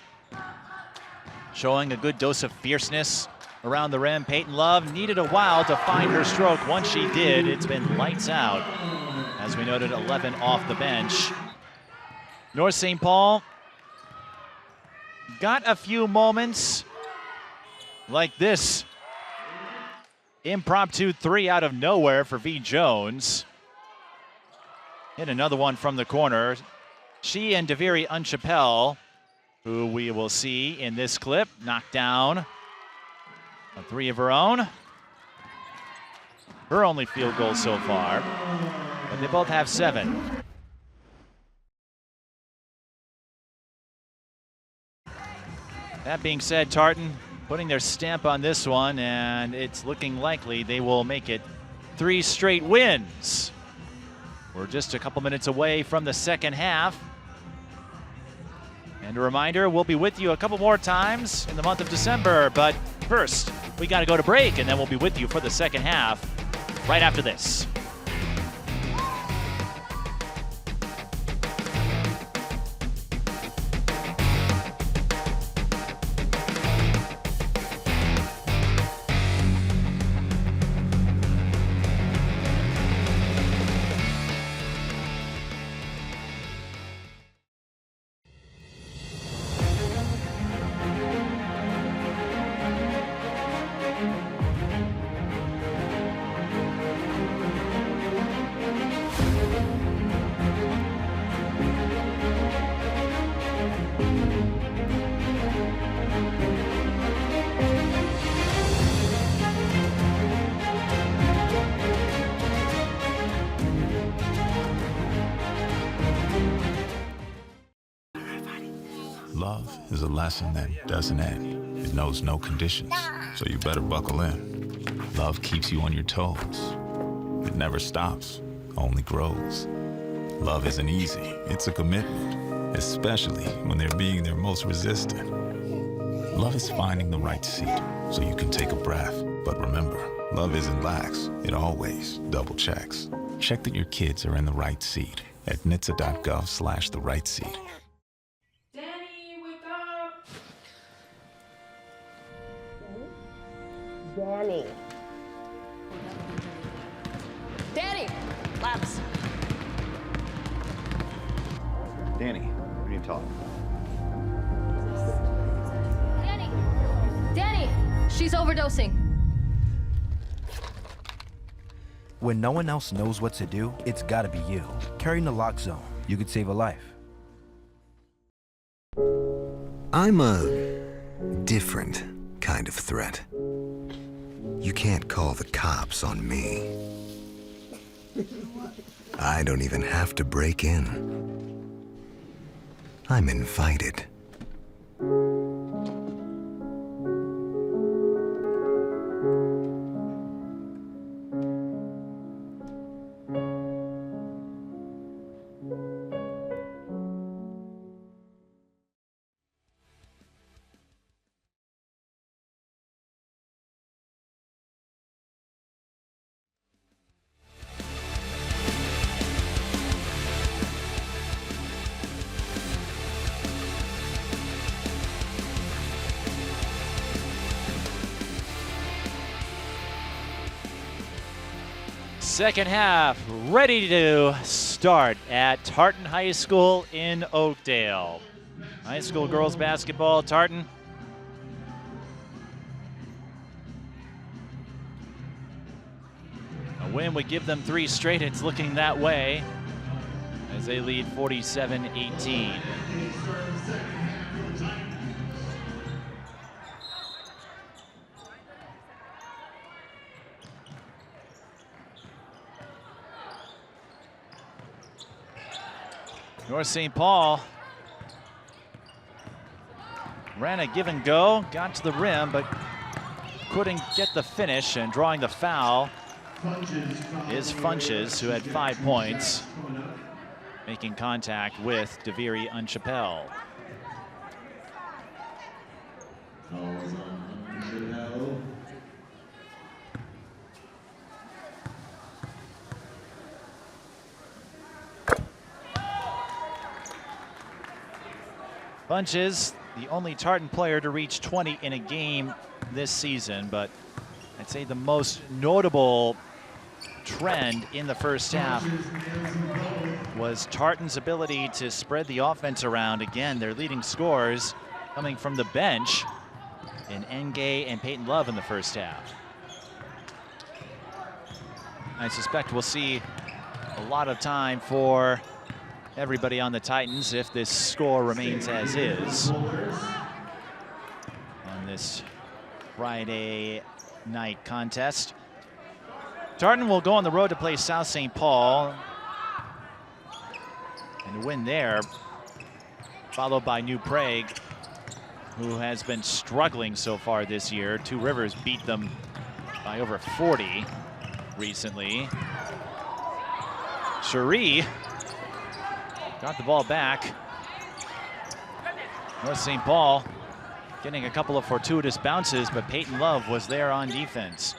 Speaker 1: showing a good dose of fierceness around the rim. Peyton Love needed a while to find her stroke. Once she did, it's been lights out. As we noted, 11 off the bench. North St. Paul got a few moments like this impromptu three out of nowhere for V. Jones. Hit another one from the corner. She and Deviri Unchapelle, who we will see in this clip, knocked down a three of her own. Her only field goal so far, but they both have 7. That being said, Tartan putting their stamp on this one, and it's looking likely they will make it 3 straight wins. We're just a couple minutes away from the second half. And a reminder, we'll be with you a couple more times in the month of December, but first, we got to go to break, and then we'll be with you for the second half right after this.
Speaker 16: Love is a lesson that doesn't end. It knows no conditions, so you better buckle in. Love keeps you on your toes. It never stops, only grows. Love isn't easy, it's a commitment, especially when they're being their most resistant. Love is finding the right seat, so you can take a breath. But remember, love isn't lax, it always double checks. Check that your kids are in the right seat at nhtsa.gov/the right seat.
Speaker 17: Danny.
Speaker 18: Danny! Laps.
Speaker 19: Danny, what are you talking?
Speaker 18: Danny! She's overdosing.
Speaker 20: When no one else knows what to do, it's gotta be you. Carry naloxone. You could save a life.
Speaker 21: I'm a different kind of threat. You can't call the cops on me. I don't even have to break in. I'm invited.
Speaker 1: Second half ready to start at Tartan High School in Oakdale. High school girls basketball, Tartan. A win would give them 3 straight. It's looking that way as they lead 47-18. North St. Paul ran a give and go, got to the rim, but couldn't get the finish, and drawing the foul is Funches, who had 5 points, making contact with Deviri Unchapelle. Funches the only Tartan player to reach 20 in a game this season, but I'd say the most notable trend in the first half was Tartan's ability to spread the offense around. Again, their leading scorers coming from the bench in Ngay and Peyton Love in the first half. I suspect we'll see a lot of time for everybody on the Titans if this score remains as is on this Friday night contest. Tartan will go on the road to play South St. Paul and win there, followed by New Prague, who has been struggling so far this year. Two Rivers beat them by over 40 recently. Cherie got the ball back. North St. Paul getting a couple of fortuitous bounces, but Peyton Love was there on defense.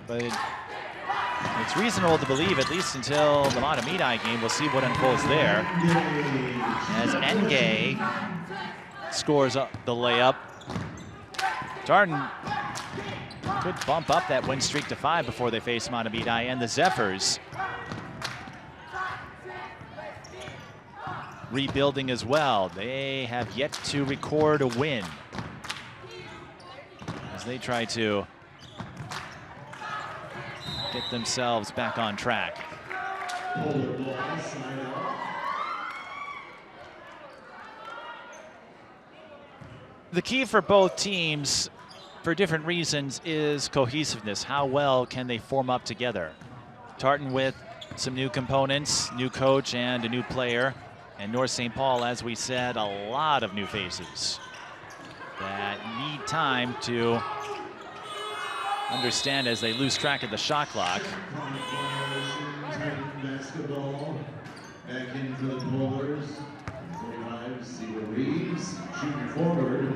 Speaker 1: But it's reasonable to believe, at least until the Mahtomedi game, we'll see what unfolds there. As Ngay scores up the layup. Tartan could bump up that win streak to 5 before they face Mahtomedi, and the Zephyrs rebuilding as well. They have yet to record a win as they try to get themselves back on track. The key for both teams, for different reasons, is cohesiveness. How well can they form up together? Tartan with some new components, new coach and a new player. And North St. Paul, as we said, a lot of new faces that need time to understand as they lose track of the shot clock.
Speaker 2: Basketball back in for the Bowlers. 45, Cedar Reeves, shooting forward.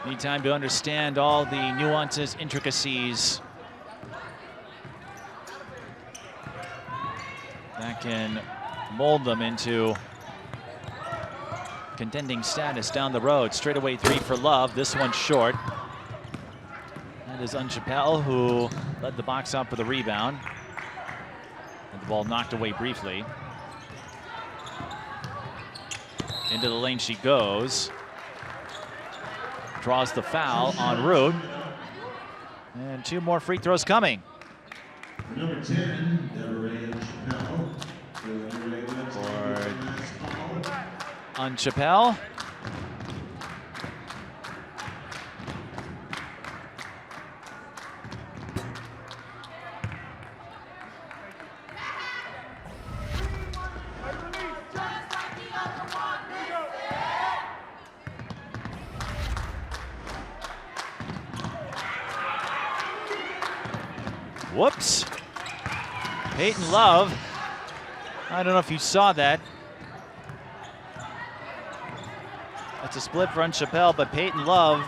Speaker 1: Need time to understand all the nuances, intricacies that can mold them into contending status down the road. Straightaway 3 for Love. This one's short. That is Unchapel, who led the box out for the rebound. And the ball knocked away briefly. Into the lane she goes. Draws the foul en route. And 2 more free throws coming.
Speaker 2: Number 10, Deborah Chappelle.
Speaker 1: On Chappelle. Whoops. Peyton Love. I don't know if you saw that. That's a split for Unchapel, but Peyton Love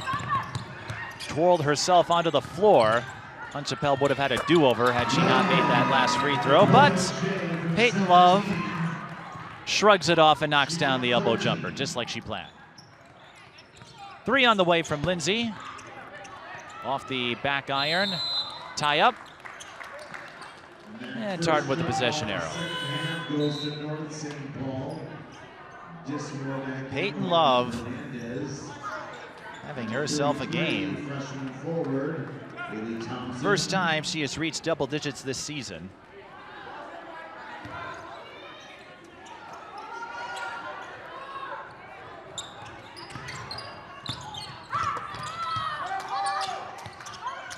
Speaker 1: twirled herself onto the floor. Unchapel would have had a do-over had she not made that last free throw, but Peyton Love shrugs it off and knocks down the elbow jumper, just like she planned. 3 on the way from Lindsay. Off the back iron. Tie up. And Tartan with the possession arrow. Peyton Love having herself a game. First time she has reached double digits this season.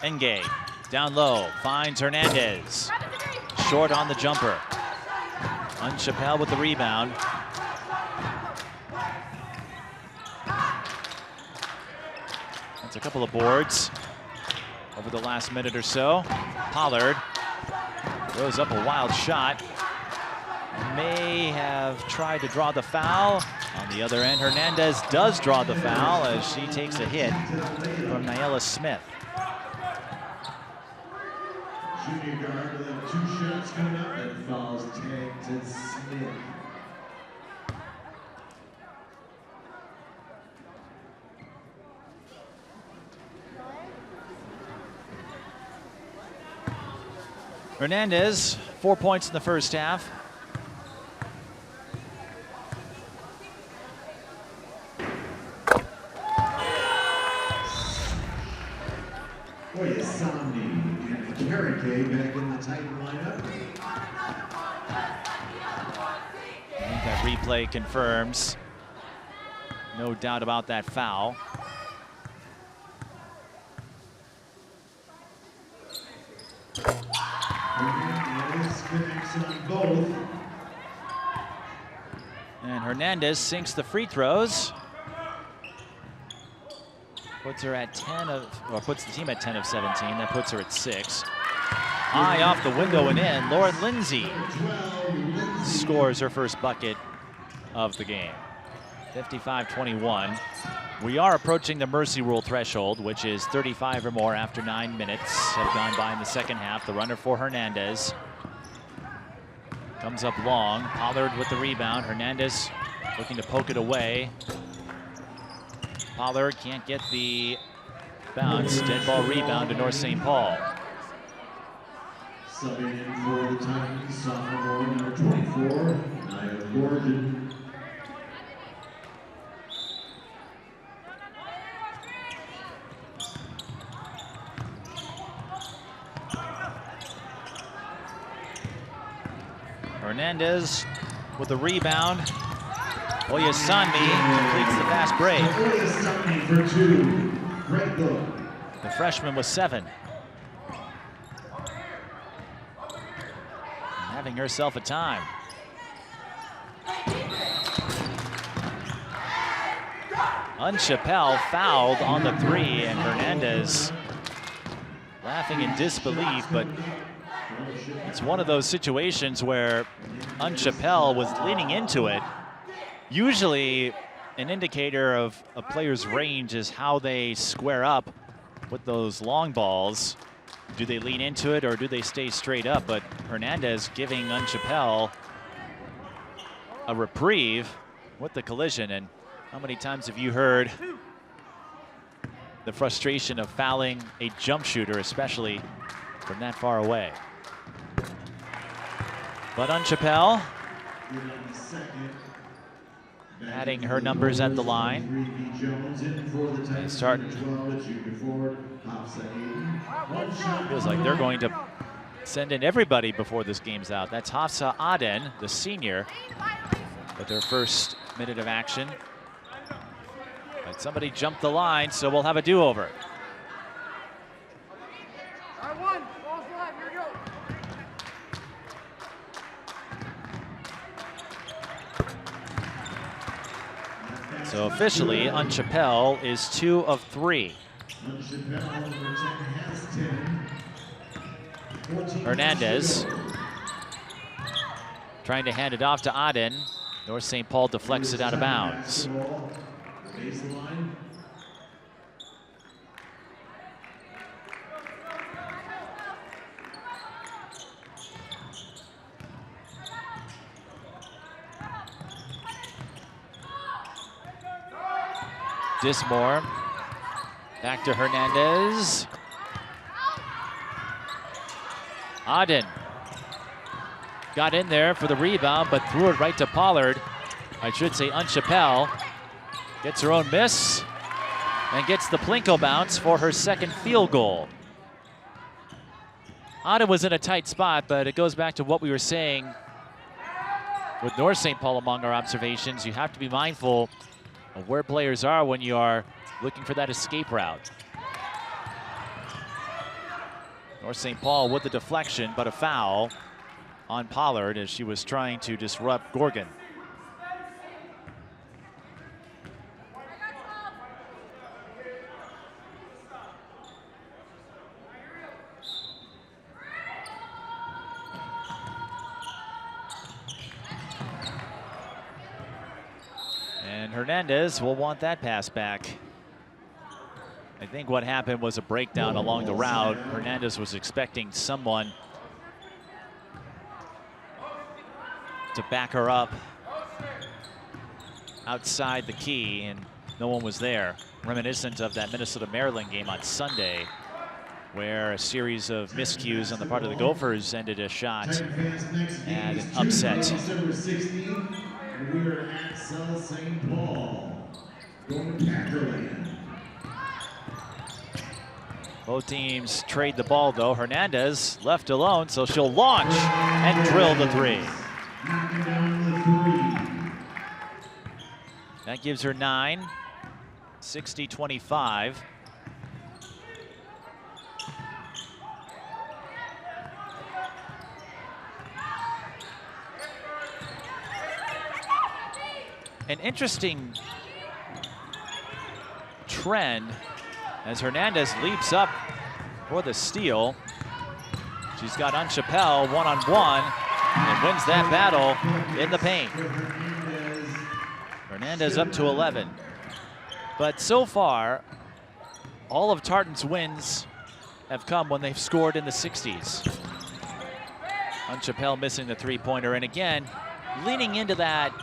Speaker 1: Ngay down low, finds Hernandez. Short on the jumper. Unchapel with the rebound. That's a couple of boards over the last minute or so. Pollard throws up a wild shot. May have tried to draw the foul. On the other end, Hernandez does draw the foul as she takes a hit from Nyela Smith.
Speaker 2: Junior guard will have 2 shots coming up and fouls tagged to Smith.
Speaker 1: Hernandez, 4 points in the first half.
Speaker 2: Somni and Karake back in the Titan lineup.
Speaker 1: I think that replay confirms. No doubt about that foul.
Speaker 2: Connects on both.
Speaker 1: And Hernandez sinks the free throws. Puts her at 10 of, or puts the team at 10 of 17. That puts her at 6. Eye off the window and in. Lauren Lindsay scores her first bucket of the game. 55-21. We are approaching the mercy rule threshold, which is 35 or more after 9 minutes have gone by in the second half. The runner for Hernandez comes up long. Pollard with the rebound. Hernandez looking to poke it away. Pollard can't get the bounce. Dead ball rebound to North St. Paul.
Speaker 2: Subbing in for the Titans, sophomore number 24, Nia Gordon.
Speaker 1: Hernandez with the rebound. Oyasami completes the fast break.
Speaker 2: Oyasami for 2. Great look.
Speaker 1: The freshman was 7. Having herself a time. Unchapelle fouled on the 3, and Hernandez laughing in disbelief, but it's one of those situations where Unchapelle was leaning into it. Usually an indicator of a player's range is how they square up with those long balls. Do they lean into it or do they stay straight up? But Hernandez giving Unchapelle a reprieve with the collision. And how many times have you heard the frustration of fouling a jump shooter, especially from that far away? But Unchapelle adding her numbers at the line. And starting. Feels like they're going to send in everybody before this game's out. That's Hafsa Aden, the senior, with their first minute of action. But somebody jumped the line, so we'll have a do-over. So officially, Unchapelle is 2 of 3. Hernandez trying to hand it off to Aden. North St. Paul deflects it out of bounds. Dismore, back to Hernandez. Aden got in there for the rebound, but threw it right to Pollard. I should say Unchapelle gets her own miss and gets the Plinko bounce for her second field goal. Aden was in a tight spot, but it goes back to what we were saying with North St. Paul among our observations. You have to be mindful of where players are when you are looking for that escape route. North St. Paul with the deflection, but a foul on Pollard as she was trying to disrupt Gorgon. And Hernandez will want that pass back. I think what happened was a breakdown along the route. Hernandez was expecting someone to back her up outside the key, and no one was there. Reminiscent of that Minnesota-Maryland game on Sunday, where a series of miscues on the part of the Gophers ended a shot and an upset.
Speaker 2: December 16th, and we're at South St. Paul, going to Packerland.
Speaker 1: Both teams trade the ball, though. Hernandez left alone, so she'll launch and drill the three. That gives her 9, 60-25. An interesting trend as Hernandez leaps up for the steal. She's got Unchapelle one-on-one and wins that battle in the paint. Hernandez up to 11. But so far, all of Tartan's wins have come when they've scored in the 60s. Unchapelle missing the three-pointer, and again, leaning into that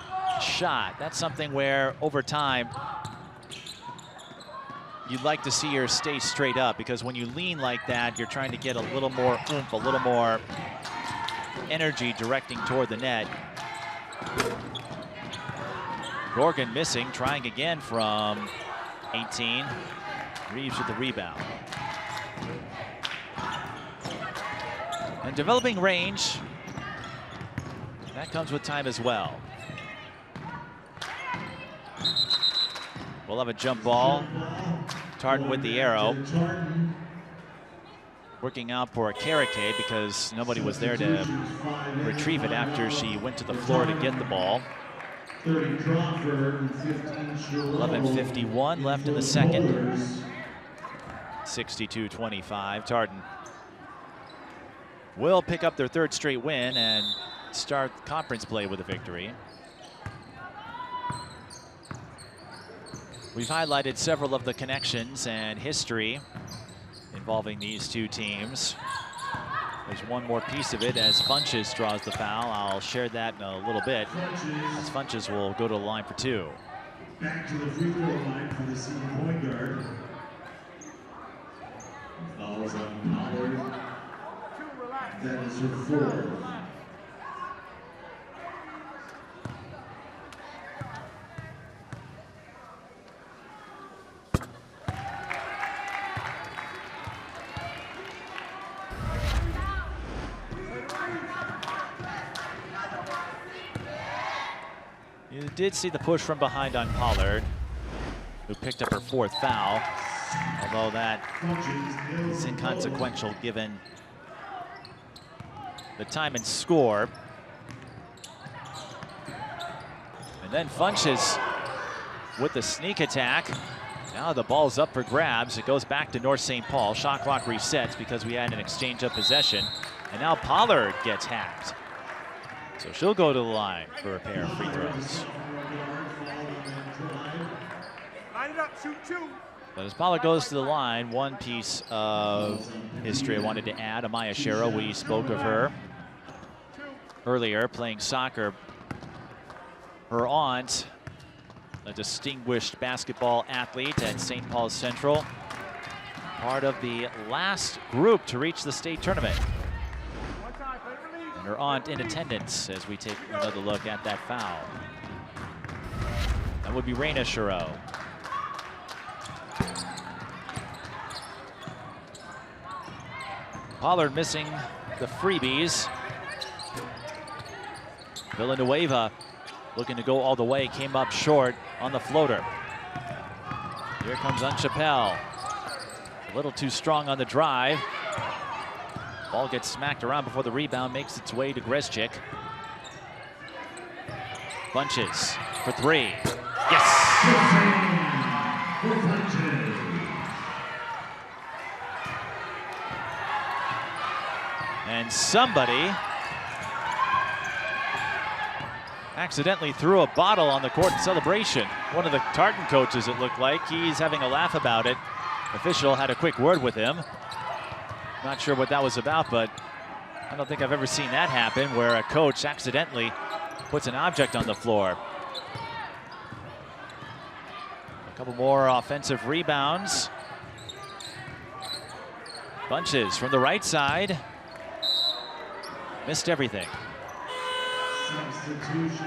Speaker 1: shot. That's something where, over time, you'd like to see her stay straight up, because when you lean like that, you're trying to get a little more oomph, a little more energy directing toward the net. Gorgon missing, trying again from 18. Reeves with the rebound. And developing range, that comes with time as well. We'll have a jump ball. Tartan with the arrow. Working out for a Karake because nobody was there to retrieve it after she went to the floor to get the ball. 11:51 left in the second. 62-25. Tartan will pick up their third straight win and start conference play with a victory. We've highlighted several of the connections and history involving these two teams. There's one more piece of it as Funches draws the foul. I'll share that in a little bit, as Funches will go to the line for two.
Speaker 2: Back to the free throw line for the senior point guard. Fouls on Pollard. That is her fourth.
Speaker 1: You did see the push from behind on Pollard, who picked up her fourth foul, although that is inconsequential given the time and score. And then Funches with the sneak attack. Now the ball's up for grabs. It goes back to North St. Paul. Shot clock resets because we had an exchange of possession. And now Pollard gets hacked. So she'll go to the line for a pair of free throws.
Speaker 3: Line it up, shoot two.
Speaker 1: But as Pollard goes to the line, one piece of history I wanted to add. Amaya Shero, we spoke of her earlier, playing soccer. Her aunt, a distinguished basketball athlete at St. Paul Central, part of the last group to reach the state tournament. And her aunt in attendance as we take another look at that foul. That would be Raina Shero. Pollard missing the freebies. Villanueva looking to go all the way, came up short on the floater. Here comes Unchapelle. A little too strong on the drive. Ball gets smacked around before the rebound makes its way to Greszczyk. Bunches for three. Yes! And somebody accidentally threw a bottle on the court in celebration. One of the Tartan coaches, it looked like. He's having a laugh about it. Official had a quick word with him. Not sure what that was about, but I don't think I've ever seen that happen, where a coach accidentally puts an object on the floor. A couple more offensive rebounds. Bunches from the right side. Missed everything.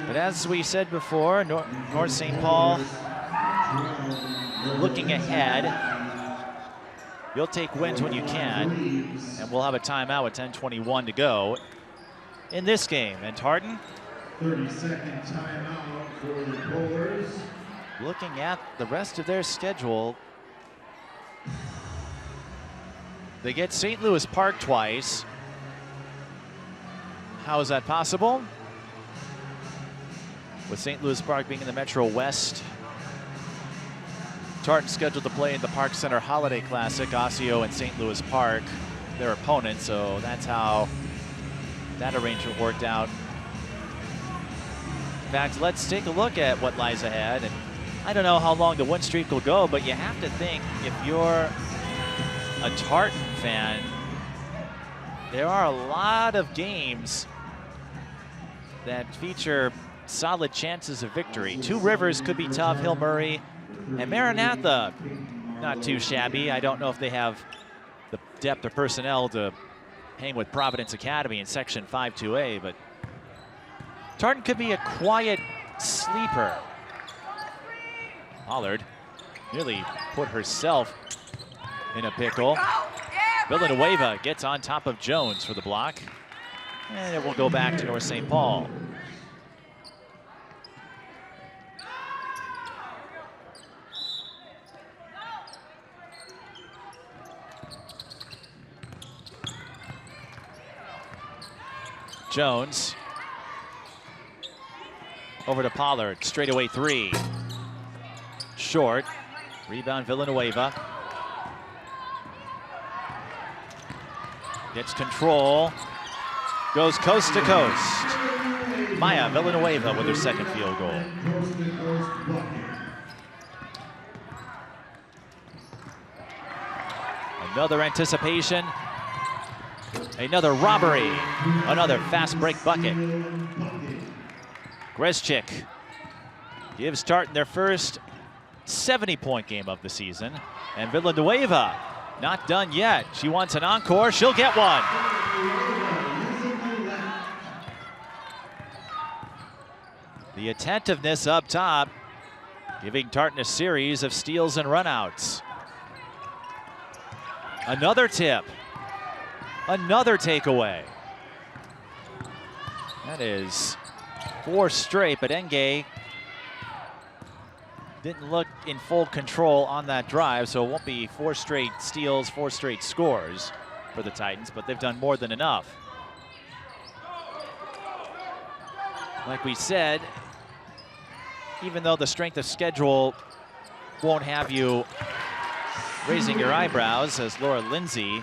Speaker 1: But as we said before, North St. Paul looking ahead. You'll take wins when you can. And we'll have a timeout with 10:21 to go in this game. And Tartan,
Speaker 2: 30-second timeout for the Polars.
Speaker 1: Looking at the rest of their schedule, they get St. Louis Park twice. How is that possible? With St. Louis Park being in the Metro West, Tartan scheduled to play in the Park Center Holiday Classic, Osseo and St. Louis Park, their opponents, so that's how that arrangement worked out. In fact, let's take a look at what lies ahead. And I don't know how long the win streak will go, but you have to think, if you're a Tartan fan, there are a lot of games that feature solid chances of victory. Two Rivers could be tough, Hill Murray, and Maranatha, not too shabby. I don't know if they have the depth of personnel to hang with Providence Academy in Section 5-2A, but Tartan could be a quiet sleeper. Pollard nearly put herself in a pickle. Villanueva gets on top of Jones for the block. And it will go back to North St. Paul. Jones over to Pollard, straightaway three. Short, rebound Villanueva. Gets control, goes coast to coast. Maya Villanueva with her second field goal. Another anticipation. Another robbery, another fast break bucket. Grezchik gives Tartan their first 70-point game of the season. And Villanueva, not done yet. She wants an encore, she'll get one. The attentiveness up top, giving Tartan a series of steals and runouts. Another tip. Another takeaway. That is 4 straight, but Enge didn't look in full control on that drive, so it won't be 4 straight steals, 4 straight scores for the Titans, but they've done more than enough. Like we said, even though the strength of schedule won't have you raising your eyebrows, as Laura Lindsay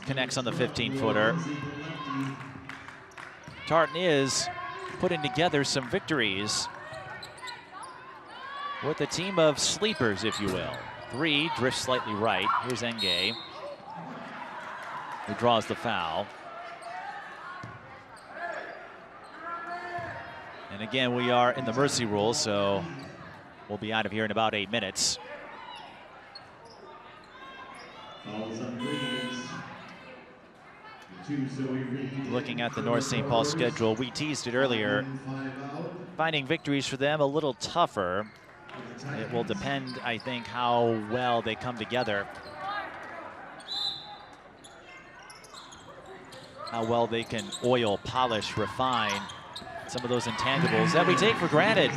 Speaker 1: connects on the 15-footer, Tartan is putting together some victories with a team of sleepers, if you will. 3 drifts slightly right. Here's Enge, who draws the foul. And again, we are in the mercy rule, so we'll be out of here in about 8 minutes. Looking at the North St. Paul schedule, we teased it earlier. Finding victories for them a little tougher. It will depend, I think, how well they come together. How well they can oil, polish, refine some of those intangibles that we take for granted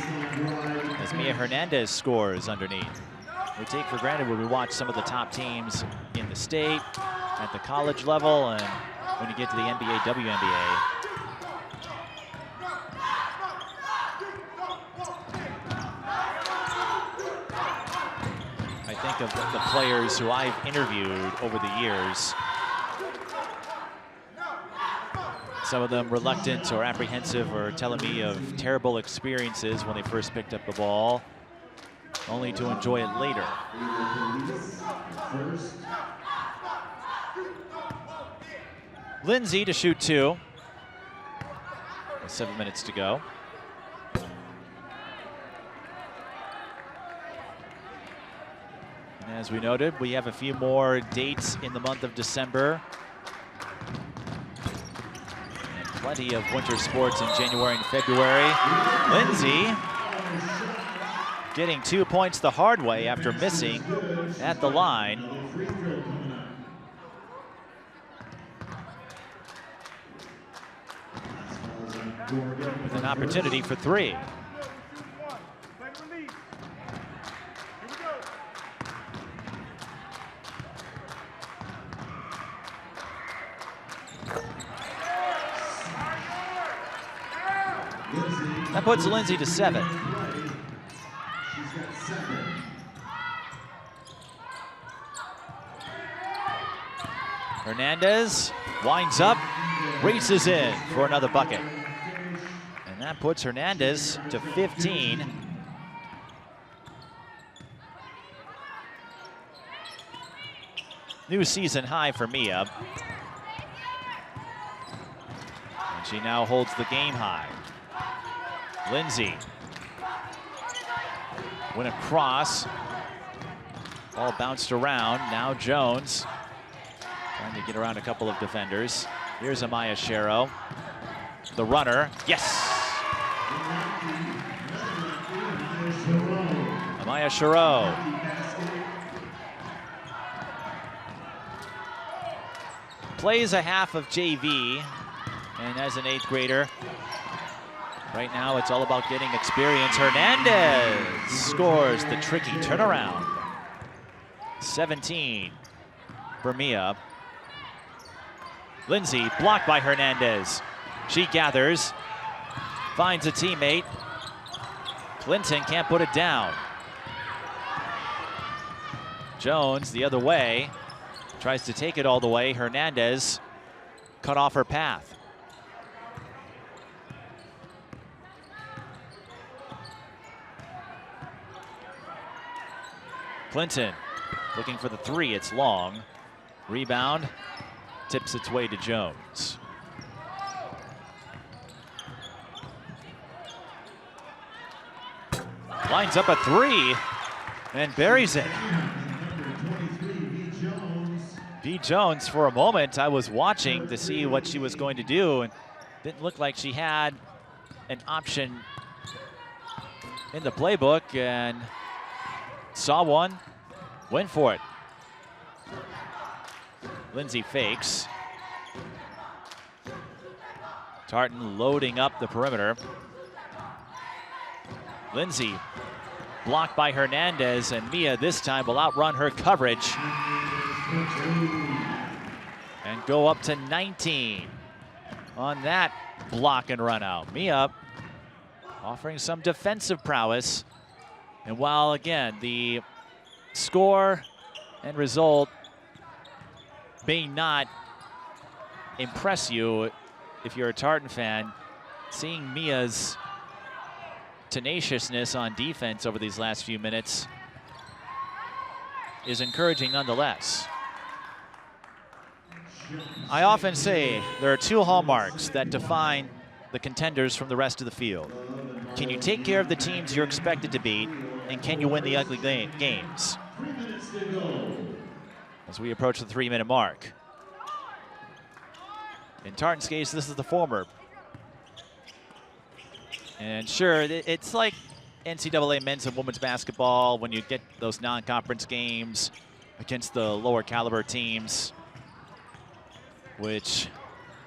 Speaker 1: as Mia Hernandez scores underneath. We take for granted when we watch some of the top teams in the state, at the college level, and when you get to the NBA, WNBA. I think of the players who I've interviewed over the years. Some of them reluctant or apprehensive or telling me of terrible experiences when they first picked up the ball, only to enjoy it later. Lindsay to shoot 2. 7 minutes to go. And As we noted, we have a few more dates in the month of December. And plenty of winter sports in January and February. Lindsay getting 2 points the hard way after missing at the line. With an opportunity for 3. That puts Lindsay to 7. Hernandez winds up, races in for another bucket. And that puts Hernandez to 15. New season high for Mia. And she now holds the game high. Lindsay. Went across. Ball bounced around. Now Jones trying to get around a couple of defenders. Here's Amaya Shero. The runner. Yes! Amaya Shero. Plays a half of JV. And as an 8th grader, right now it's all about getting experience. Hernandez scores the tricky turnaround. 17 for Mia. Lindsay blocked by Hernandez. She gathers, finds a teammate. Clinton can't put it down. Jones the other way, tries to take it all the way. Hernandez cut off her path. Clinton looking for the 3, it's long. Rebound, tips its way to Jones. Lines up a 3 and buries it. B. Jones, for a moment, I was watching to see what she was going to do, and didn't look like she had an option in the playbook, and saw one, went for it. Lindsay fakes. Tartan loading up the perimeter. Lindsay blocked by Hernandez, and Mia this time will outrun her coverage and go up to 19 on that block and run out. Mia offering some defensive prowess. And while, again, the score and result may not impress you if you're a Tartan fan, seeing Mia's tenaciousness on defense over these last few minutes is encouraging nonetheless. I often say there are 2 hallmarks that define the contenders from the rest of the field. Can you take care of the teams you're expected to beat, and can you win the ugly games? As we approach the 3-minute mark. In Tartan's case, this is the former. And sure, it's like NCAA men's and women's basketball when you get those non-conference games against the lower caliber teams, which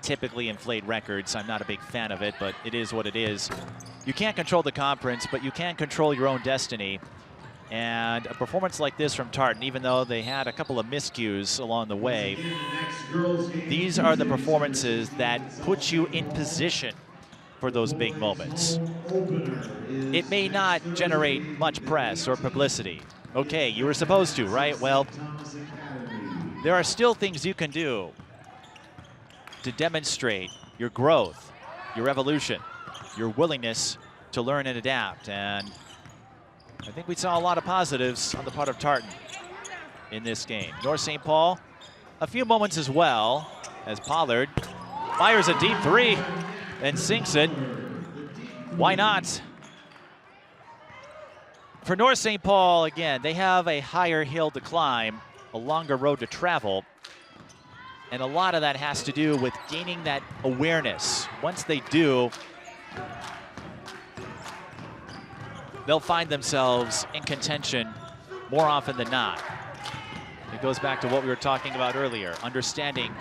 Speaker 1: typically inflate records. I'm not a big fan of it, but it is what it is. You can't control the conference, but you can control your own destiny. And a performance like this from Tartan, even though they had a couple of miscues along the way, these are the performances that put you in position for those big moments. It may not generate much press or publicity. Okay, you were supposed to, right? Well, there are still things you can do to demonstrate your growth, your evolution, your willingness to learn and adapt. And I think we saw a lot of positives on the part of Tartan in this game. North St. Paul, a few moments as well, as Pollard fires a deep 3 and sinks it. Why not? For North St. Paul, again, they have a higher hill to climb, a longer road to travel. And a lot of that has to do with gaining that awareness. Once they do, they'll find themselves in contention more often than not. It goes back to what we were talking about earlier, understanding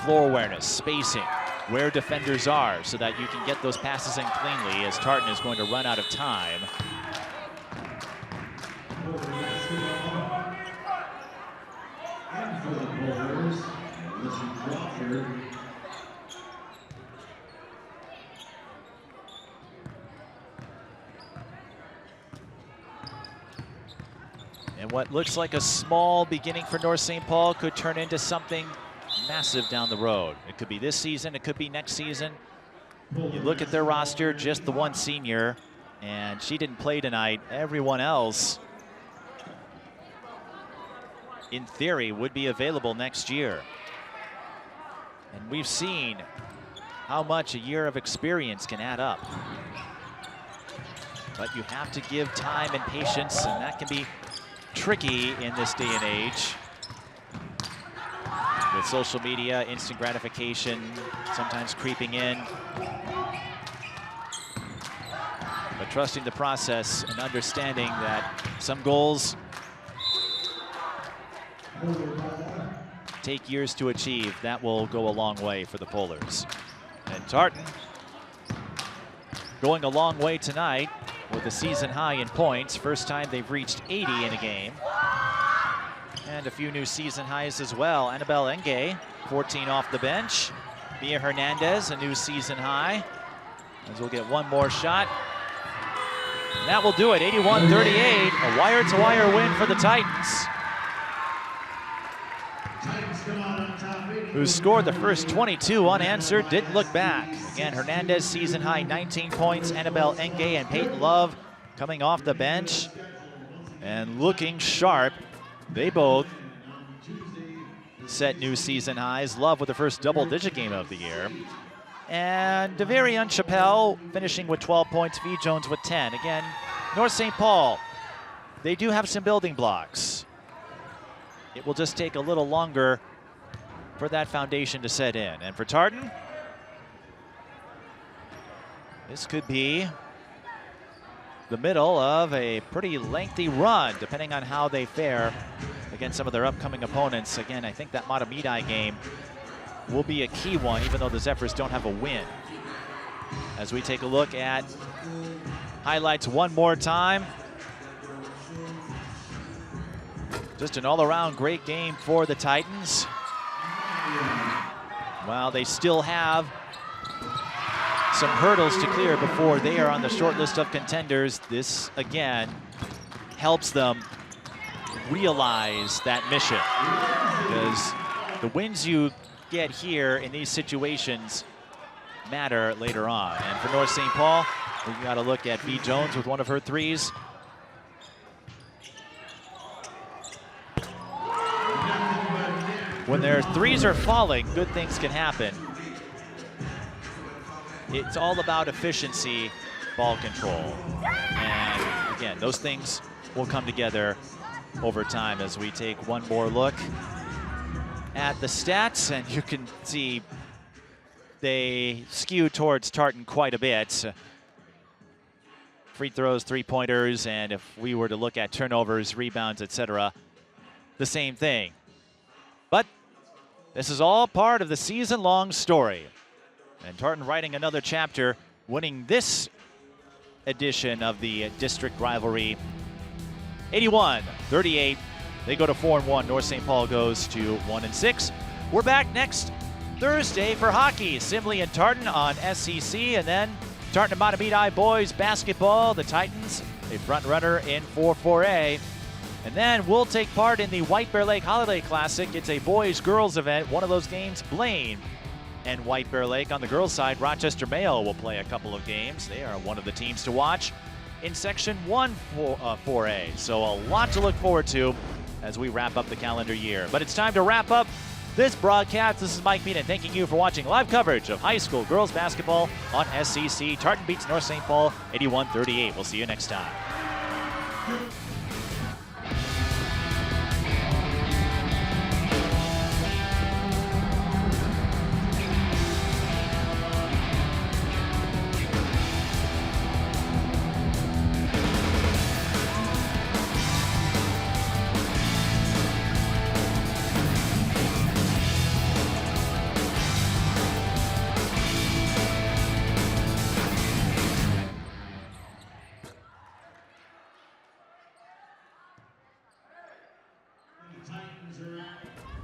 Speaker 1: floor awareness, spacing, where defenders are so that you can get those passes in cleanly as Tartan is going to run out of time. And what looks like a small beginning for North St. Paul could turn into something massive down the road. It could be this season, it could be next season. You look at their roster, just the one senior, and she didn't play tonight. Everyone else, in theory, would be available next year. And we've seen how much a year of experience can add up. But you have to give time and patience, and that can be tricky in this day and age. With social media, instant gratification, sometimes creeping in. But trusting the process and understanding that some goals take years to achieve, that will go a long way for the Polars. And Tartan going a long way tonight with a season high in points. First time they've reached 80 in a game. And a few new season highs as well. Annabelle Enge, 14 off the bench. Mia Hernandez, a new season high. As we'll get one more shot. And that will do it, 81-38, a wire-to-wire win for the Titans, who scored the first 22 unanswered, didn't look back. Again, Hernandez season high 19 points, Annabelle Enge and Peyton Love coming off the bench and looking sharp. They both set new season highs. Love with the first double-digit game of the year. And Devarian Chappelle finishing with 12 points, V. Jones with 10. Again, North St. Paul, they do have some building blocks. It will just take a little longer for that foundation to set in. And for Tartan, this could be the middle of a pretty lengthy run, depending on how they fare against some of their upcoming opponents. Again, I think that Matamidi game will be a key one, even though the Zephyrs don't have a win. As we take a look at highlights one more time. Just an all-around great game for the Titans. While they still have some hurdles to clear before they are on the short list of contenders, this again helps them realize that mission, because the wins you get here in these situations matter later on. And for North St. Paul, we got to look at V. Jones with one of her threes. When their threes are falling, good things can happen. It's all about efficiency, ball control. And again, those things will come together over time as we take one more look at the stats, and you can see they skew towards Tartan quite a bit. Free throws, three-pointers, and if we were to look at turnovers, rebounds, etc., the same thing. But this is all part of the season-long story. And Tartan writing another chapter, winning this edition of the district rivalry. 81-38. They go to 4-1. North St. Paul goes to 1-6. We're back next Thursday for hockey. Simley and Tartan on SEC, and then Tartan and Matamidi boys basketball. The Titans, a front runner in 4-4A. And then we'll take part in the White Bear Lake Holiday Classic. It's a boys-girls event. One of those games, Blaine and White Bear Lake. On the girls' side, Rochester Mayo will play a couple of games. They are one of the teams to watch in Section 1 4A. So a lot to look forward to as we wrap up the calendar year. But it's time to wrap up this broadcast. This is Mike Beaton thanking you for watching live coverage of high school girls basketball on SCC. Tartan beats North St. Paul 81-38. We'll see you next time.
Speaker 2: Titans are out.